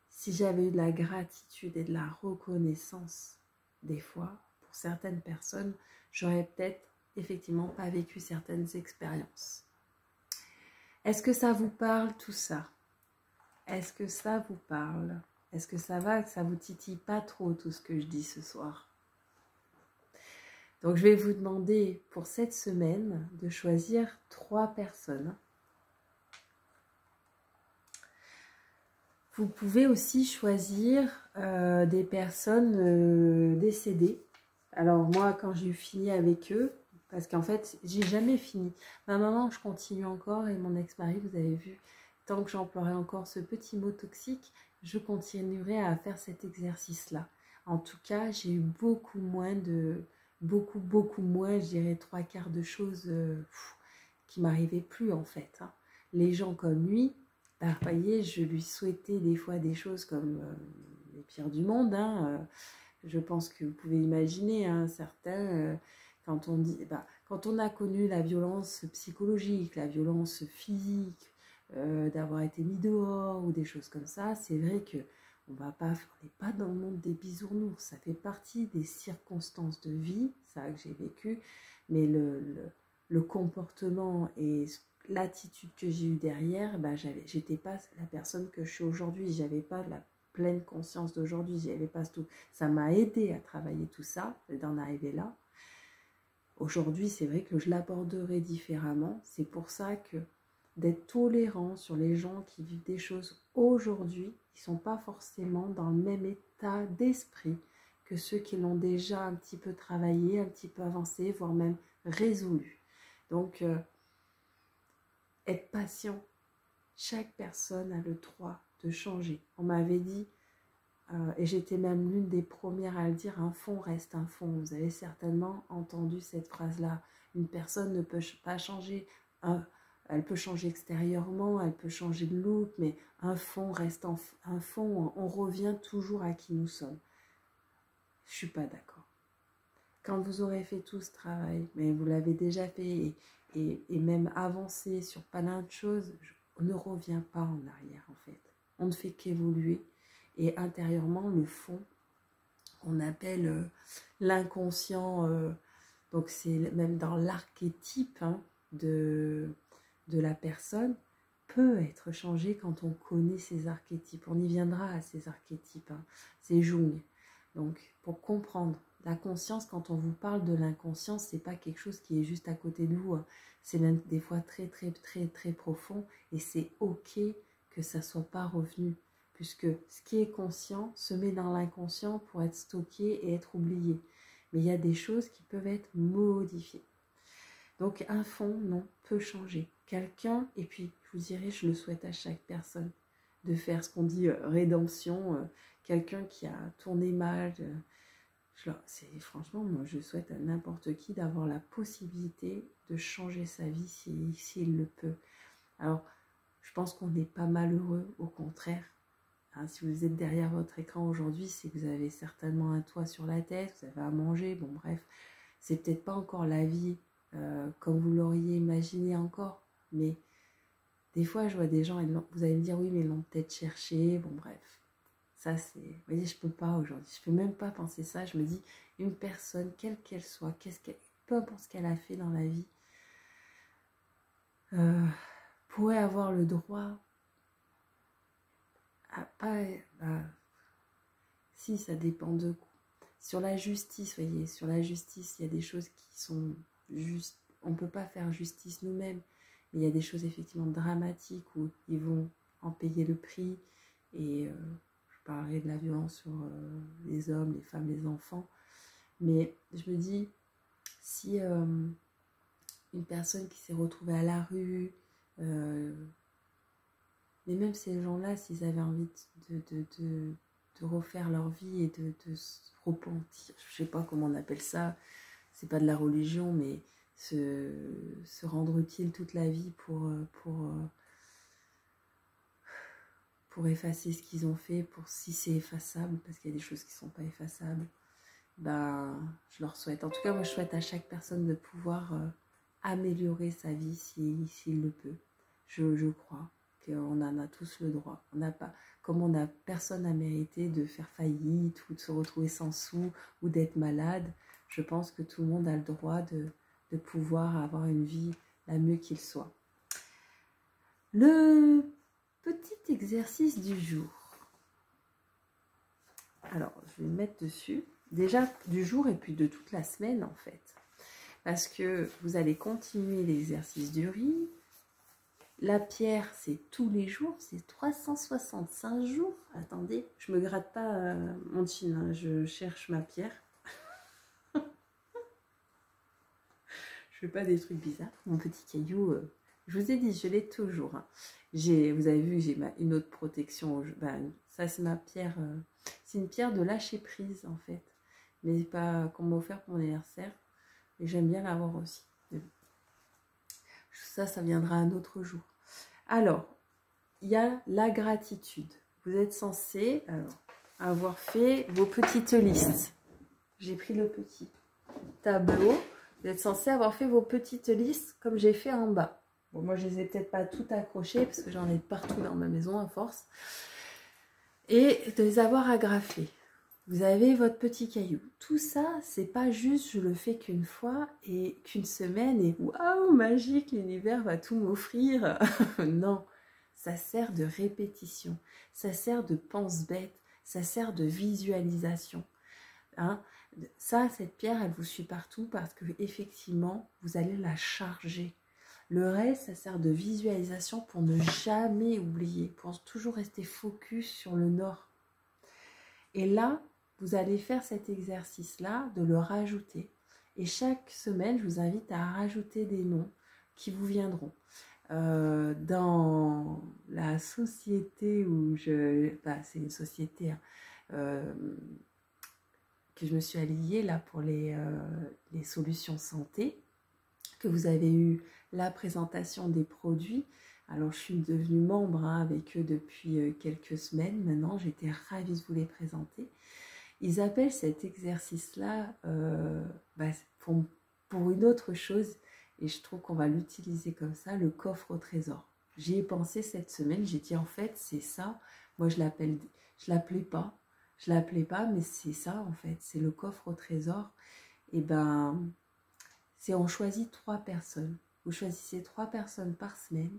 Si j'avais eu de la gratitude et de la reconnaissance, des fois, pour certaines personnes, j'aurais peut-être effectivement pas vécu certaines expériences. Est-ce que ça vous parle tout ça? Est-ce que ça vous parle? Est-ce que ça va, que ça vous titille pas trop tout ce que je dis ce soir? Donc je vais vous demander pour cette semaine de choisir 3 personnes. Vous pouvez aussi choisir des personnes décédées. Alors moi, quand j'ai fini avec eux, parce qu'en fait, j'ai jamais fini. Ma maman, je continue encore, et mon ex-mari, vous avez vu, tant que j'emploierai encore ce petit mot toxique, je continuerai à faire cet exercice-là. En tout cas, j'ai eu beaucoup moins, je dirais 3/4 de choses qui m'arrivaient plus en fait. Hein. Les gens comme lui, bah, vous voyez, je lui souhaitais des fois des choses comme les pires du monde. Hein, je pense que vous pouvez imaginer, hein, certains, quand on dit, bah, quand on a connu la violence psychologique, la violence physique, d'avoir été mis dehors ou des choses comme ça, c'est vrai que on n'est pas dans le monde des bisounours, ça fait partie des circonstances de vie, ça que j'ai vécu, mais le comportement et l'attitude que j'ai eue derrière, bah, j'étais pas la personne que je suis aujourd'hui, j'avais pas la pleine conscience d'aujourd'hui, j'avais pas tout. Ça m'a aidé à travailler tout ça, d'en arriver là. Aujourd'hui, c'est vrai que je l'aborderai différemment, c'est pour ça que d'être tolérant sur les gens qui vivent des choses aujourd'hui, qui ne sont pas forcément dans le même état d'esprit que ceux qui l'ont déjà un petit peu travaillé, un petit peu avancé, voire même résolu. Donc, être patient. Chaque personne a le droit de changer. On m'avait dit, et j'étais même l'une des premières à le dire, un fond reste un fond. Vous avez certainement entendu cette phrase-là. Une personne ne peut pas changer, elle peut changer extérieurement, elle peut changer de look, mais un fond reste un fond. On revient toujours à qui nous sommes. Je ne suis pas d'accord. Quand vous aurez fait tout ce travail, mais vous l'avez déjà fait, et même avancé sur pas mal de choses, on ne revient pas en arrière en fait. On ne fait qu'évoluer. Et intérieurement, le fond, on appelle l'inconscient, donc c'est même dans l'archétype de la personne, peut être changé quand on connaît ces archétypes. On y viendra à ces archétypes, c'est Jung. Donc, pour comprendre la conscience, quand on vous parle de l'inconscient, c'est pas quelque chose qui est juste à côté de vous. C'est même des fois très profond, et c'est ok que ça soit pas revenu. puisque ce qui est conscient se met dans l'inconscient pour être stocké et être oublié. Mais il y a des choses qui peuvent être modifiées. Donc un fond, non, peut changer. Quelqu'un, et puis je vous dirais, je le souhaite à chaque personne, de faire ce qu'on dit rédemption, quelqu'un qui a tourné mal. Franchement, moi je souhaite à n'importe qui d'avoir la possibilité de changer sa vie s'il le peut. Alors, je pense qu'on n'est pas malheureux, au contraire. Hein, si vous êtes derrière votre écran aujourd'hui, c'est que vous avez certainement un toit sur la tête, vous avez à manger, bon bref, c'est peut-être pas encore la vie comme vous l'auriez imaginé encore, mais des fois je vois des gens, vous allez me dire oui mais ils l'ont peut-être cherché, bon bref, ça c'est, vous voyez, je peux pas aujourd'hui, je peux même pas penser ça, je me dis une personne, quelle qu'elle soit, peu importe ce qu'elle a fait dans la vie, pourrait avoir le droit à pas, si ça dépend de quoi. Sur la justice, voyez, sur la justice, il y a des choses qui sont justes. On ne peut pas faire justice nous-mêmes. Mais il y a des choses effectivement dramatiques où ils vont en payer le prix. Et je parlerai de la violence sur les hommes, les femmes, les enfants. Mais je me dis, si une personne qui s'est retrouvée à la rue, mais même ces gens-là, s'ils avaient envie de refaire leur vie et de se repentir, je sais pas comment on appelle ça, c'est pas de la religion, mais se rendre utile toute la vie pour effacer ce qu'ils ont fait, pour si c'est effaçable, parce qu'il y a des choses qui sont pas effaçables, ben je leur souhaite. En tout cas, moi je souhaite à chaque personne de pouvoir améliorer sa vie s'il le peut. Je crois qu'on en a tous le droit. On n'a pas, comme on n'a personne à mériter de faire faillite ou de se retrouver sans sous ou d'être malade, je pense que tout le monde a le droit de pouvoir avoir une vie la mieux qu'il soit. Le petit exercice du jour. Alors, je vais me mettre dessus. Déjà du jour et puis de toute la semaine en fait. Parce que vous allez continuer l'exercice du riz. La pierre, c'est tous les jours, c'est 365 jours. Attendez, je me gratte pas mon chin, hein, je cherche ma pierre. Je fais pas des trucs bizarres. Mon petit caillou, je vous ai dit, je l'ai toujours. Hein. Vous avez vu, j'ai une autre protection. Ça, c'est ma pierre. C'est une pierre de lâcher prise, en fait. Mais pas qu'on m'a offert pour mon anniversaire. Et j'aime bien l'avoir aussi. Ça viendra un autre jour. Alors, il y a la gratitude. Vous êtes censé avoir fait vos petites listes. J'ai pris le petit tableau. Vous êtes censé avoir fait vos petites listes comme j'ai fait en bas. Bon, moi, je les ai peut-être pas toutes accrochées parce que j'en ai partout dans ma maison à force. Et de les avoir agrafées. Vous avez votre petit caillou. Tout ça, c'est pas juste je le fais qu'une fois et qu'une semaine et waouh, magique, l'univers va tout m'offrir. Non, ça sert de répétition, ça sert de pense-bête, ça sert de visualisation. Hein? Ça, cette pierre, elle vous suit partout parce que effectivement, vous allez la charger. Le reste, ça sert de visualisation pour ne jamais oublier, pour toujours rester focus sur le nord. Et là, vous allez faire cet exercice-là, de le rajouter. Et chaque semaine, je vous invite à rajouter des noms qui vous viendront. Dans la société où c'est une société que je me suis alliée là pour les solutions santé, que vous avez eu la présentation des produits. Alors, je suis devenue membre avec eux depuis quelques semaines maintenant. J'étais ravie de vous les présenter. Ils appellent cet exercice-là pour une autre chose, et je trouve qu'on va l'utiliser comme ça, le coffre au trésor. J'y ai pensé cette semaine, j'ai dit en fait c'est ça, moi je l'appelais pas, mais c'est ça en fait, c'est le coffre au trésor. Et on choisit 3 personnes, vous choisissez 3 personnes par semaine,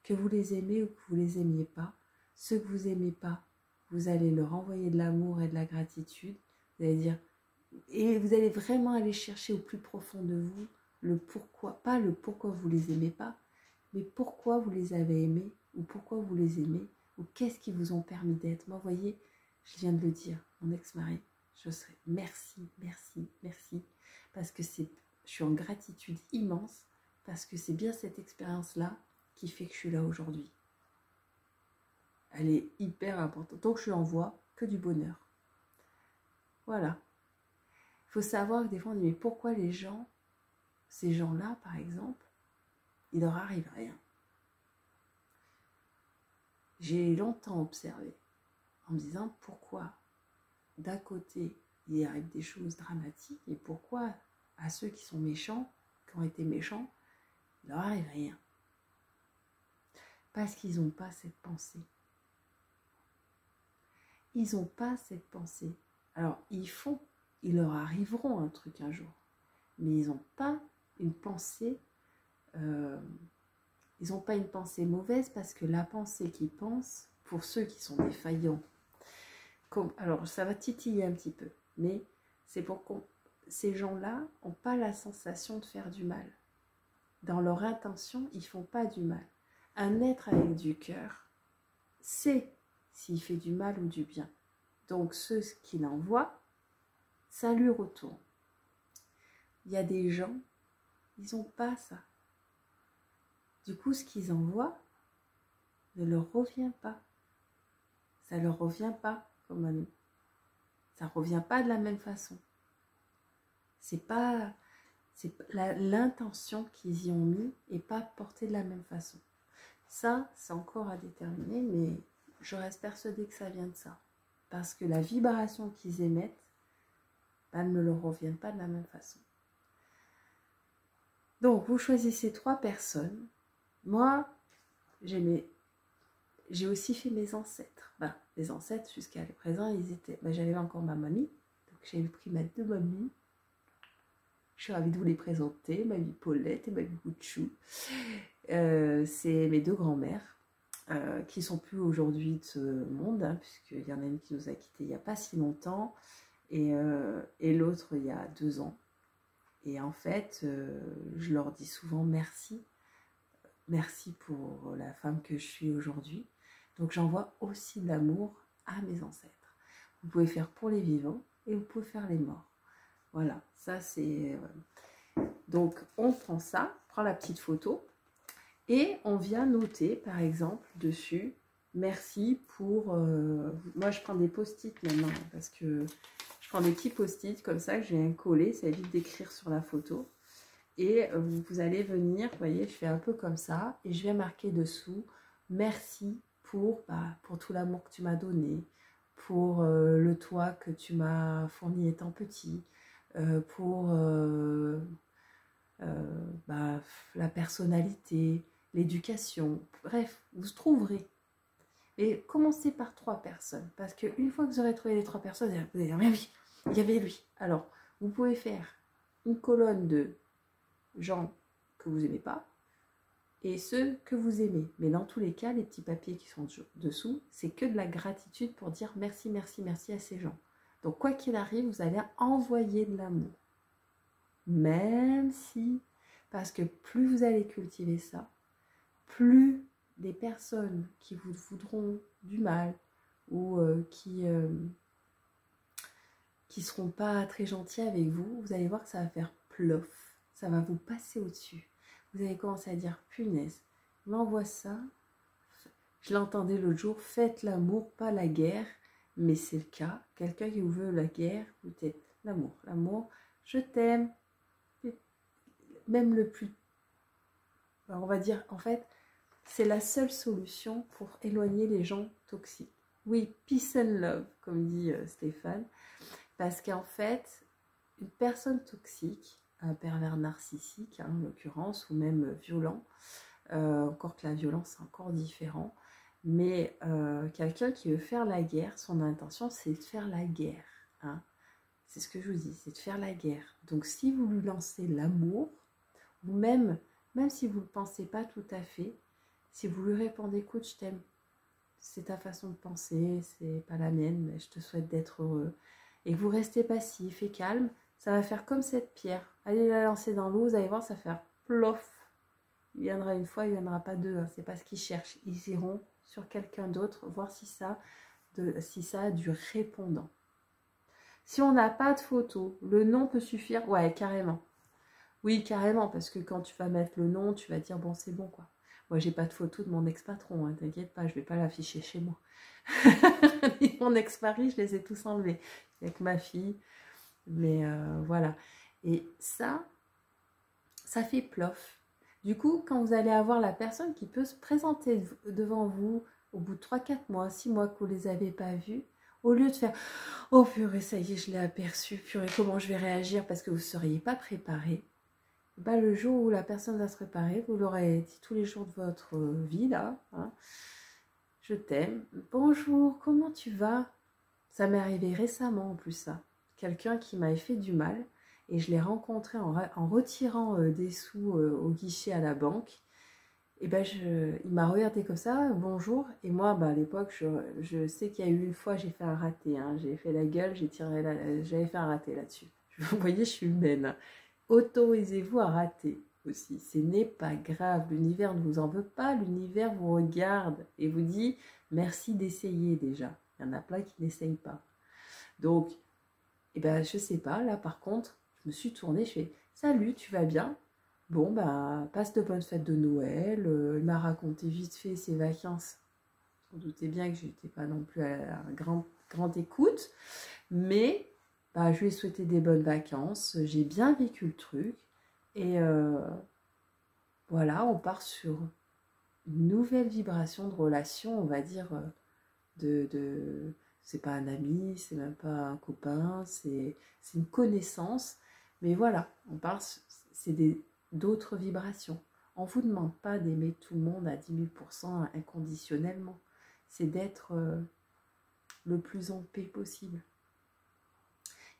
que vous les aimez ou que vous les aimiez pas. Ceux que vous aimez pas, vous allez leur envoyer de l'amour et de la gratitude. Vous allez dire, et vous allez vraiment aller chercher au plus profond de vous le pourquoi, pas le pourquoi vous les aimez pas, mais pourquoi vous les avez aimés ou pourquoi vous les aimez ou qu'est-ce qui vous ont permis d'être. Moi, vous voyez, je viens de le dire, mon ex-mari, je serais merci, merci, merci, parce que je suis en gratitude immense, parce que c'est bien cette expérience-là qui fait que je suis là aujourd'hui. Elle est hyper importante. Donc, je lui envoie que du bonheur. Voilà. Il faut savoir que des fois, on dit, mais pourquoi les gens, ces gens-là, par exemple, il leur arrive rien. J'ai longtemps observé en me disant pourquoi d'un côté il arrive des choses dramatiques et pourquoi à ceux qui sont méchants, qui ont été méchants, il leur arrive rien. Parce qu'ils n'ont pas cette pensée. Ils n'ont pas cette pensée. Alors ils leur arriveront un truc un jour, mais ils n'ont pas une pensée. Ils n'ont pas une pensée mauvaise parce que la pensée qu'ils pensent, pour ceux qui sont défaillants, alors ça va titiller un petit peu, mais c'est pour que ces gens-là n'ont pas la sensation de faire du mal. Dans leur intention, ils ne font pas du mal. Un être avec du cœur sait s'il fait du mal ou du bien. Donc ceux qui l'envoient, ça lui retourne. Il y a des gens, ils n'ont pas ça. Du coup, ce qu'ils envoient ne leur revient pas. Ça ne leur revient pas comme à nous. Ça ne revient pas de la même façon. C'est l'intention qu'ils y ont mis n'est pas portée de la même façon. Ça, c'est encore à déterminer, mais je reste persuadée que ça vient de ça. Parce que la vibration qu'ils émettent, ne leur revient pas de la même façon. Donc, vous choisissez 3 personnes. Moi, j'ai aussi fait mes ancêtres. Les ancêtres, jusqu'à présent, ils étaient... j'avais encore ma mamie. Donc, j'avais pris ma 2 mamies. Je suis ravie de vous les présenter. Mamie Paulette et mamie Bouchou. C'est mes 2 grands-mères qui ne sont plus aujourd'hui de ce monde, hein, puisqu'il y en a une qui nous a quittés il n'y a pas si longtemps et l'autre il y a 2 ans. Et en fait, je leur dis souvent merci. Merci pour la femme que je suis aujourd'hui. Donc j'envoie aussi de l'amour à mes ancêtres. Vous pouvez faire pour les vivants et vous pouvez faire les morts. Voilà, ça c'est... Donc on prend ça, on prend la petite photo et on vient noter par exemple dessus merci pour... moi je prends des post-it maintenant parce que je prends des petits post-it comme ça que je viens coller, ça évite d'écrire sur la photo. Et vous allez venir, vous voyez, je fais un peu comme ça et je vais marquer dessous merci pour tout l'amour que tu m'as donné, pour le toit que tu m'as fourni étant petit, pour la personnalité, l'éducation, bref, vous trouverez. Et commencez par 3 personnes, parce qu'une fois que vous aurez trouvé les 3 personnes, vous allez dire, mais oui, il y avait lui. Alors, vous pouvez faire une colonne de gens que vous n'aimez pas et ceux que vous aimez. Mais dans tous les cas, les petits papiers qui sont dessous, c'est que de la gratitude pour dire merci, merci, merci à ces gens. Donc, quoi qu'il arrive, vous allez envoyer de l'amour. Même si, parce que plus vous allez cultiver ça, plus des personnes qui vous voudront du mal ou qui seront pas très gentils avec vous, vous allez voir que ça va faire plof. Ça va vous passer au-dessus. Vous allez commencer à dire, punaise, il m'envoie ça. Je l'entendais l'autre jour, faites l'amour, pas la guerre. Mais c'est le cas. Quelqu'un qui vous veut la guerre, vous dites l'amour. L'amour, je t'aime. Même le plus... Alors on va dire, en fait, c'est la seule solution pour éloigner les gens toxiques. Oui, peace and love, comme dit Stéphane. Parce qu'en fait, une personne toxique, un pervers narcissique, hein, en l'occurrence, ou même violent, encore que la violence c'est encore différent, mais quelqu'un qui veut faire la guerre, son intention c'est de faire la guerre, hein. C'est ce que je vous dis, c'est de faire la guerre. Donc si vous lui lancez l'amour, ou même si vous ne le pensez pas tout à fait, si vous lui répondez, écoute, je t'aime, c'est ta façon de penser, c'est pas la mienne, mais je te souhaite d'être heureux, et que vous restez passif et calme, ça va faire comme cette pierre. Allez la lancer dans l'eau, vous allez voir, ça va faire plof. Il viendra une fois, il ne viendra pas 2. Hein. C'est pas ce qu'ils cherchent. Ils iront sur quelqu'un d'autre, voir si ça a du répondant. Si on n'a pas de photo, le nom peut suffire. Ouais, carrément. Oui, carrément, parce que quand tu vas mettre le nom, tu vas dire, bon, c'est bon, quoi. Moi, j'ai pas de photo de mon ex-patron, hein, t'inquiète pas, je vais pas l'afficher chez moi. Mon ex-mari, je les ai tous enlevés, avec ma fille. Mais voilà. Et ça fait plof. Du coup, quand vous allez avoir la personne qui peut se présenter devant vous au bout de 3-4 mois, 6 mois que vous ne les avez pas vus, au lieu de faire « Oh purée, ça y est, je l'ai aperçu, purée, comment je vais réagir ?» parce que vous ne seriez pas préparé, bah, le jour où la personne va se préparer, vous l'aurez dit tous les jours de votre vie, là, hein, je t'aime, bonjour, comment tu vas? Ça m'est arrivé récemment en plus, ça. Quelqu'un qui m'avait fait du mal, et je l'ai rencontré en retirant des sous au guichet à la banque. Et ben il m'a regardé comme ça, bonjour, et moi à l'époque je sais qu'il y a eu une fois j'ai fait un raté, hein, j'ai fait la gueule, j'avais fait un raté là-dessus. Vous voyez, je suis humaine. Autorisez-vous à rater aussi, ce n'est pas grave, l'univers ne vous en veut pas, l'univers vous regarde et vous dit merci d'essayer déjà. Il y en a plein qui n'essayent pas. Donc, je sais pas, là par contre, je me suis tournée, je fais salut, tu vas bien? Bon, passe de bonnes fêtes de Noël. Il m'a raconté vite fait ses vacances. Vous doutez bien que je n'étais pas non plus à la grande écoute. Mais je lui ai souhaité des bonnes vacances. J'ai bien vécu le truc. Et voilà, on part sur une nouvelle vibration de relation, on va dire, c'est pas un ami, c'est même pas un copain, c'est une connaissance. Mais voilà, on part, c'est d'autres vibrations. On ne vous demande pas d'aimer tout le monde à 10 000% inconditionnellement. C'est d'être le plus en paix possible.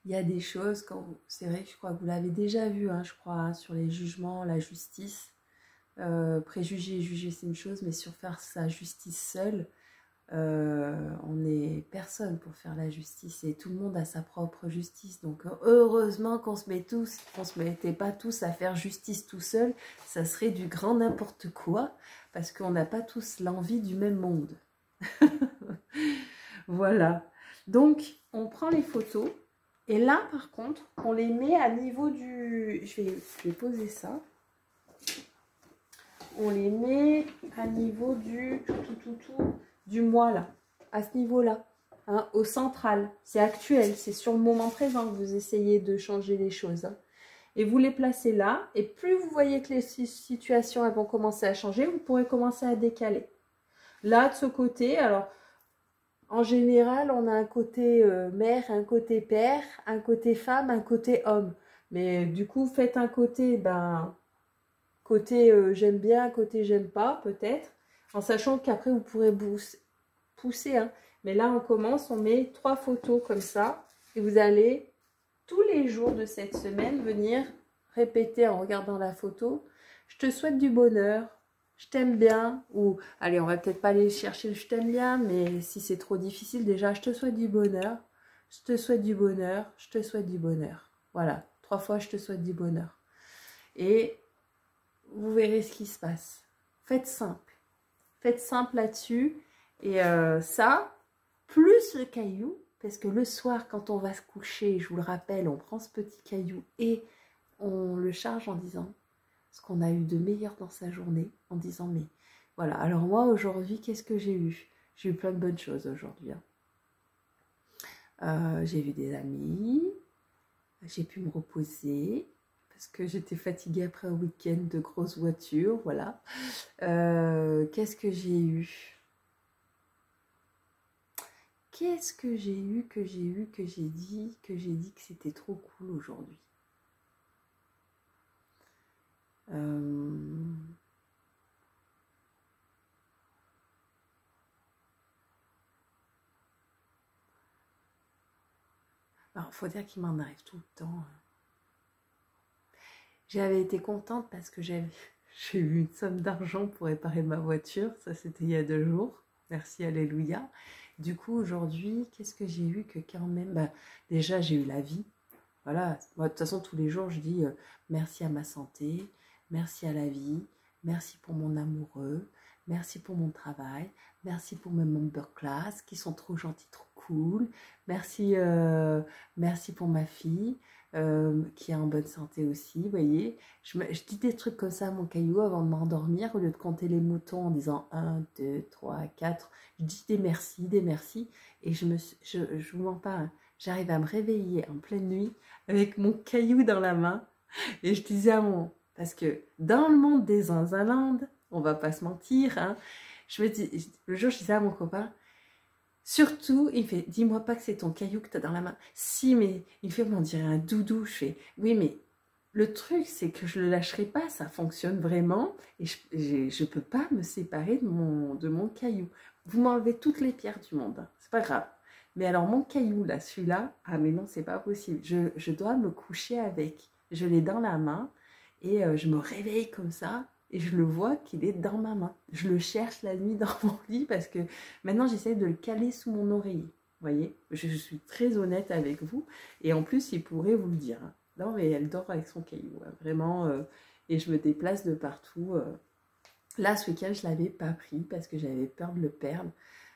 Il y a des choses, c'est vrai que je crois que vous l'avez déjà vu, hein, je crois, hein, sur les jugements, la justice. Préjuger et juger, c'est une chose, mais sur faire sa justice seule, on n'est personne pour faire la justice et tout le monde a sa propre justice. Donc heureusement qu'on se mettait pas tous à faire justice tout seul, ça serait du grand n'importe quoi parce qu'on n'a pas tous l'envie du même monde. Voilà. Donc on prend les photos et là par contre on les met à niveau du... Je vais poser ça. On les met à niveau du du mois là, à ce niveau-là, hein, au central. C'est actuel, c'est sur le moment présent que vous essayez de changer les choses. Hein. Et vous les placez là, et plus vous voyez que les situations elles vont commencer à changer, vous pourrez commencer à décaler. Là, de ce côté, alors, en général, on a un côté mère, un côté père, un côté femme, un côté homme. Mais du coup, faites un côté, côté j'aime bien, côté j'aime pas, peut-être. En sachant qu'après, vous pourrez pousser. Hein. Mais là, on commence, on met 3 photos comme ça. Et vous allez, tous les jours de cette semaine, venir répéter en regardant la photo. Je te souhaite du bonheur. Je t'aime bien. Ou, allez, on va peut-être pas aller chercher le je t'aime bien. Mais si c'est trop difficile, déjà, je te souhaite du bonheur. Je te souhaite du bonheur. Je te souhaite du bonheur. Voilà. 3 fois, je te souhaite du bonheur. Et vous verrez ce qui se passe. Faites simple. Faites simple là-dessus. Et ça, plus le caillou, parce que le soir, quand on va se coucher, je vous le rappelle, on prend ce petit caillou et on le charge en disant ce qu'on a eu de meilleur dans sa journée, en disant mais voilà, alors moi aujourd'hui, qu'est-ce que j'ai eu? J'ai eu plein de bonnes choses aujourd'hui. Hein. J'ai vu des amis, j'ai pu me reposer, parce que j'étais fatiguée après un week-end de grosse voiture, voilà. Qu'est-ce que j'ai eu? Qu'est-ce que j'ai eu, que j'ai dit que c'était trop cool aujourd'hui? Alors, faut dire qu'il m'en arrive tout le temps. J'avais été contente parce que j'ai eu une somme d'argent pour réparer ma voiture. Ça, c'était il y a 2 jours. Merci, alléluia. Du coup, aujourd'hui, qu'est-ce que j'ai eu que quand même... déjà, j'ai eu la vie. Voilà. Moi, de toute façon, tous les jours, je dis merci à ma santé, merci à la vie, merci pour mon amoureux, merci pour mon travail, merci pour mes member class qui sont trop gentils, trop cool, merci, merci pour ma fille qui est en bonne santé aussi, vous voyez. Je dis des trucs comme ça à mon caillou avant de m'endormir, au lieu de compter les moutons en disant 1, 2, 3, 4, je dis des merci, et je vous mens pas, hein, j'arrive à me réveiller en pleine nuit avec mon caillou dans la main, et je disais à mon... Parce que dans le monde des zinzalandes, on va pas se mentir, hein, le jour je disais à mon copain, surtout, il fait, dis-moi pas que c'est ton caillou que tu as dans la main. Si, mais il fait, on dirait un doudou. Je fais, oui, mais le truc, c'est que je le lâcherai pas, ça fonctionne vraiment, et je peux pas me séparer de mon caillou. Vous m'enlevez toutes les pierres du monde, hein, c'est pas grave. Mais alors mon caillou, là, celui-là, ah mais non, c'est pas possible. Je dois me coucher avec. Je l'ai dans la main, et je me réveille comme ça, et je le vois qu'il est dans ma main. Je le cherche la nuit dans mon lit parce que maintenant j'essaie de le caler sous mon oreiller. Vous voyez, je suis très honnête avec vous. Et en plus, il pourrait vous le dire. Non, mais elle dort avec son caillou, hein, vraiment. Et je me déplace de partout. Là, ce week-end, je ne l'avais pas pris parce que j'avais peur de le perdre.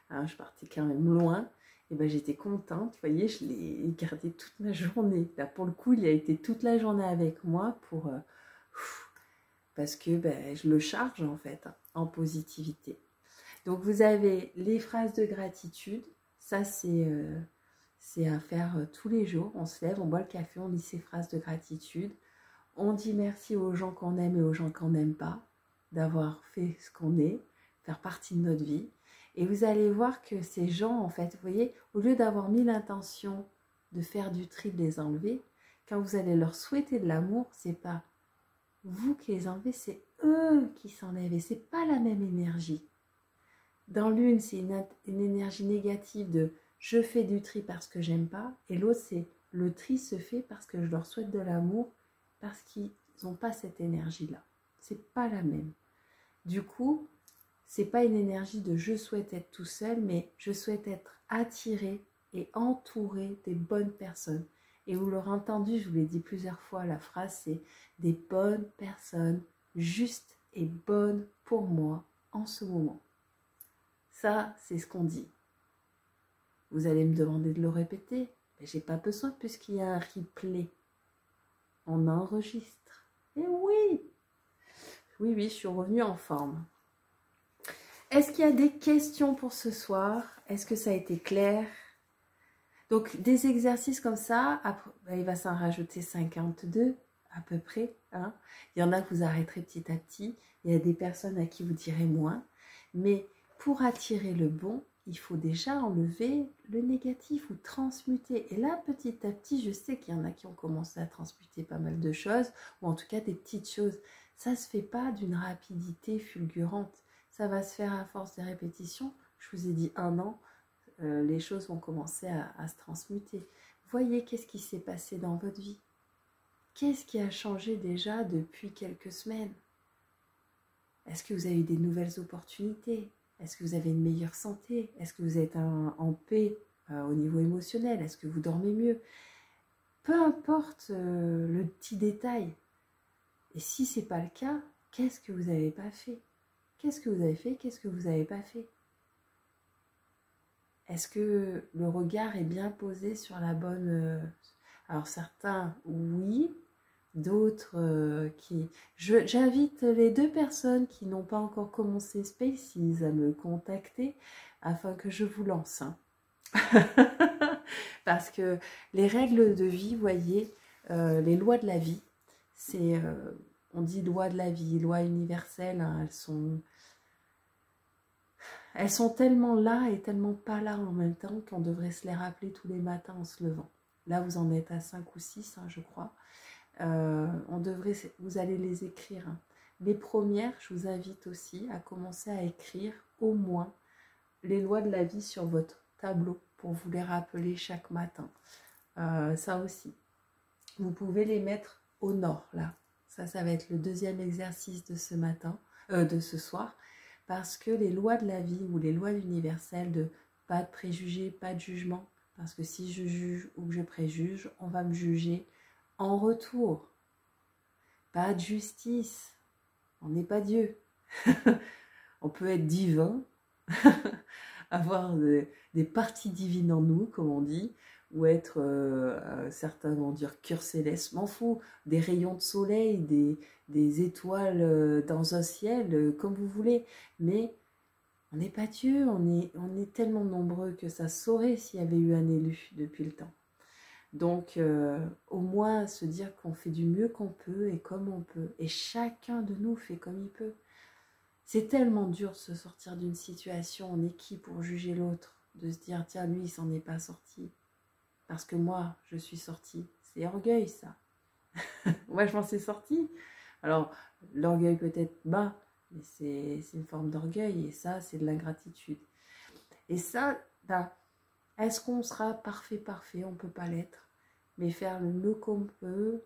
Hein, je partais quand même loin. Et ben, j'étais contente. Vous voyez, je l'ai gardé toute ma journée. Là, pour le coup, il a été toute la journée avec moi pour... parce que ben, je le charge en fait en positivité. Donc vous avez les phrases de gratitude, ça c'est à faire tous les jours. On se lève, on boit le café, on lit ces phrases de gratitude, on dit merci aux gens qu'on aime et aux gens qu'on n'aime pas d'avoir fait ce qu'on est, faire partie de notre vie. Et vous allez voir que ces gens, en fait, vous voyez, au lieu d'avoir mis l'intention de faire du tri, de les enlever, quand vous allez leur souhaiter de l'amour, c'est pas vous qui les enlevez, c'est eux qui s'enlèvent et c'est pas la même énergie. Dans l'une, c'est une énergie négative de je fais du tri parce que j'aime pas, et l'autre, c'est le tri se fait parce que je leur souhaite de l'amour, parce qu'ils n'ont pas cette énergie-là. C'est pas la même. Du coup, c'est pas une énergie de je souhaite être tout seul, mais je souhaite être attiré et entouré des bonnes personnes. Et vous l'aurez entendu, je vous l'ai dit plusieurs fois, la phrase c'est des bonnes personnes justes et bonnes pour moi en ce moment. Ça, c'est ce qu'on dit. Vous allez me demander de le répéter, mais j'ai pas besoin puisqu'il y a un replay. On enregistre. Et oui, oui, je suis revenue en forme. Est-ce qu'il y a des questions pour ce soir? Est-ce que ça a été clair? Donc, des exercices comme ça, après, il va s'en rajouter 52 à peu près. Hein. Il y en a que vous arrêterez petit à petit. Il y a des personnes à qui vous direz moins. Mais pour attirer le bon, il faut déjà enlever le négatif ou transmuter. Et là, petit à petit, je sais qu'il y en a qui ont commencé à transmuter pas mal de choses, ou en tout cas des petites choses. Ça ne se fait pas d'une rapidité fulgurante. Ça va se faire à force de répétition. Je vous ai dit 1 an. Les choses vont commencer à se transmuter. Voyez qu'est-ce qui s'est passé dans votre vie. Qu'est-ce qui a changé déjà depuis quelques semaines? Est-ce que vous avez eu des nouvelles opportunités? Est-ce que vous avez une meilleure santé? Est-ce que vous êtes en paix au niveau émotionnel? Est-ce que vous dormez mieux? Peu importe le petit détail. Et si ce n'est pas le cas, qu'est-ce que vous n'avez pas fait? Qu'est-ce que vous avez fait? Qu'est-ce que vous n'avez pas fait? Est-ce que le regard est bien posé sur la bonne... Alors certains, oui. D'autres qui... J'invite les 2 personnes qui n'ont pas encore commencé Spaces à me contacter afin que je vous lance. Hein. Parce que les règles de vie, vous voyez, les lois de la vie, c'est... on dit loi de la vie, loi universelle, hein, elles sont tellement là et tellement pas là en même temps qu'on devrait se les rappeler tous les matins en se levant. Là, vous en êtes à 5 ou 6, hein, je crois. Vous allez les écrire. Hein. Les premières, je vous invite aussi à commencer à écrire au moins les lois de la vie sur votre tableau pour vous les rappeler chaque matin. Ça aussi. Vous pouvez les mettre au nord, là. Ça va être le 2e exercice de ce matin, de ce soir. Parce que les lois de la vie ou les lois universelles de pas de préjugés, pas de jugement, parce que si je juge ou que je préjuge, on va me juger en retour. Pas de justice. On n'est pas Dieu. On peut être divin, avoir des parties divines en nous, comme on dit, ou être, certains vont dire cœur céleste, m'en fous, des rayons de soleil, des étoiles dans un ciel, comme vous voulez. Mais on n'est pas Dieu, on est tellement nombreux que ça saurait s'il y avait eu un élu depuis le temps. Donc, au moins se dire qu'on fait du mieux qu'on peut et comme on peut. Et chacun de nous fait comme il peut. C'est tellement dur de se sortir d'une situation. On est qui pour juger l'autre? De se dire, tiens, lui, il s'en est pas sorti. Parce que moi, je suis sortie. C'est orgueil, ça. Moi, je m'en suis sortie. Alors, l'orgueil peut être bas, mais c'est une forme d'orgueil. Et ça, c'est de l'ingratitude. Et ça, ben, est-ce qu'on sera parfait? On ne peut pas l'être. Mais faire le mieux qu'on peut.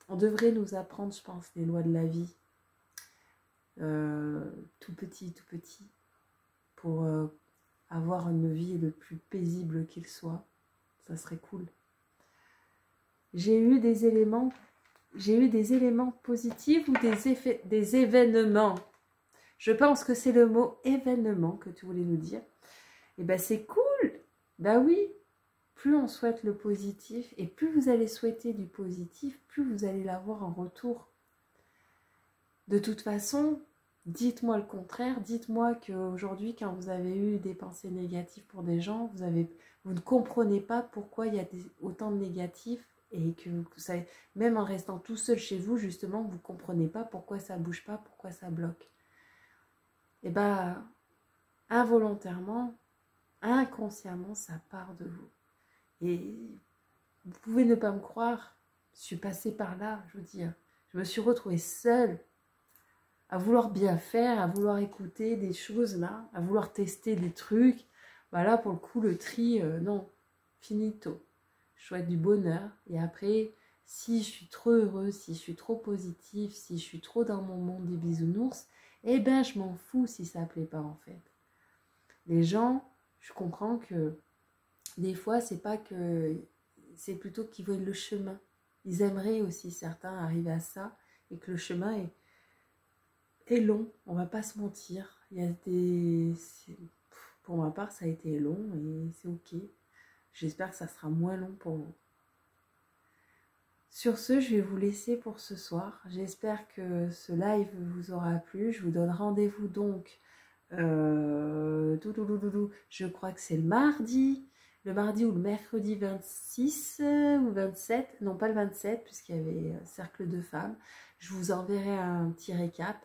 On devrait nous apprendre, je pense, les lois de la vie. Tout petit, pour avoir une vie le plus paisible qu'il soit. Ça serait cool. J'ai eu des éléments positifs ou des événements. Je pense que c'est le mot événement que tu voulais nous dire. Et ben c'est cool. Ben oui. Plus on souhaite le positif et plus vous allez souhaiter du positif, plus vous allez l'avoir en retour. De toute façon, dites-moi le contraire. Dites-moi qu'aujourd'hui, quand vous avez eu des pensées négatives pour des gens, vous ne comprenez pas pourquoi il y a autant de négatifs et que ça, même en restant tout seul chez vous, justement, vous ne comprenez pas pourquoi ça ne bouge pas, pourquoi ça bloque. Et bien, involontairement, inconsciemment, ça part de vous. Et vous pouvez ne pas me croire, je suis passée par là, je veux dire. Je me suis retrouvée seule à vouloir bien faire, à vouloir écouter des choses là, à vouloir tester des trucs. Voilà, pour le coup, le tri, non, finito. Je souhaite du bonheur. Et après, si je suis trop heureuse, si je suis trop positive, si je suis trop dans mon monde des bisounours, eh ben, je m'en fous si ça ne plaît pas en fait. Les gens, je comprends que des fois, c'est pas que... C'est plutôt qu'ils voient le chemin. Ils aimeraient aussi, certains, arriver à ça, et que le chemin est long, on va pas se mentir. Il y a pour ma part, ça a été long, et c'est ok. J'espère que ça sera moins long pour vous. Sur ce, je vais vous laisser pour ce soir. J'espère que ce live vous aura plu. Je vous donne rendez-vous donc, je crois que c'est le mardi ou le mercredi 26 ou 27, non pas le 27 puisqu'il y avait cercle de femmes. Je vous enverrai un petit récap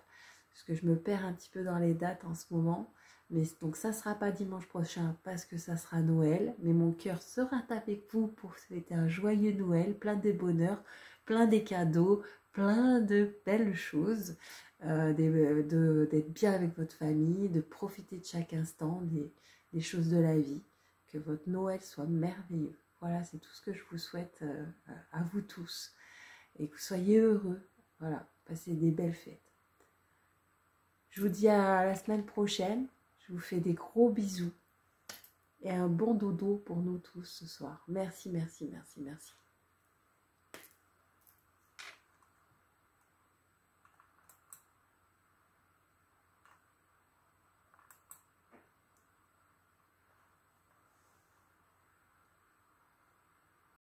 parce que je me perds un petit peu dans les dates en ce moment. Mais donc ça sera pas dimanche prochain parce que ça sera Noël, mais mon cœur sera avec vous pour souhaiter un joyeux Noël, plein de bonheur, plein de cadeaux, plein de belles choses, d'être bien avec votre famille, de profiter de chaque instant des choses de la vie, que votre Noël soit merveilleux. Voilà, c'est tout ce que je vous souhaite à vous tous et que vous soyez heureux. Voilà, passez des belles fêtes. Je vous dis à la semaine prochaine. Je vous fais des gros bisous et un bon dodo pour nous tous ce soir. Merci, merci, merci, merci.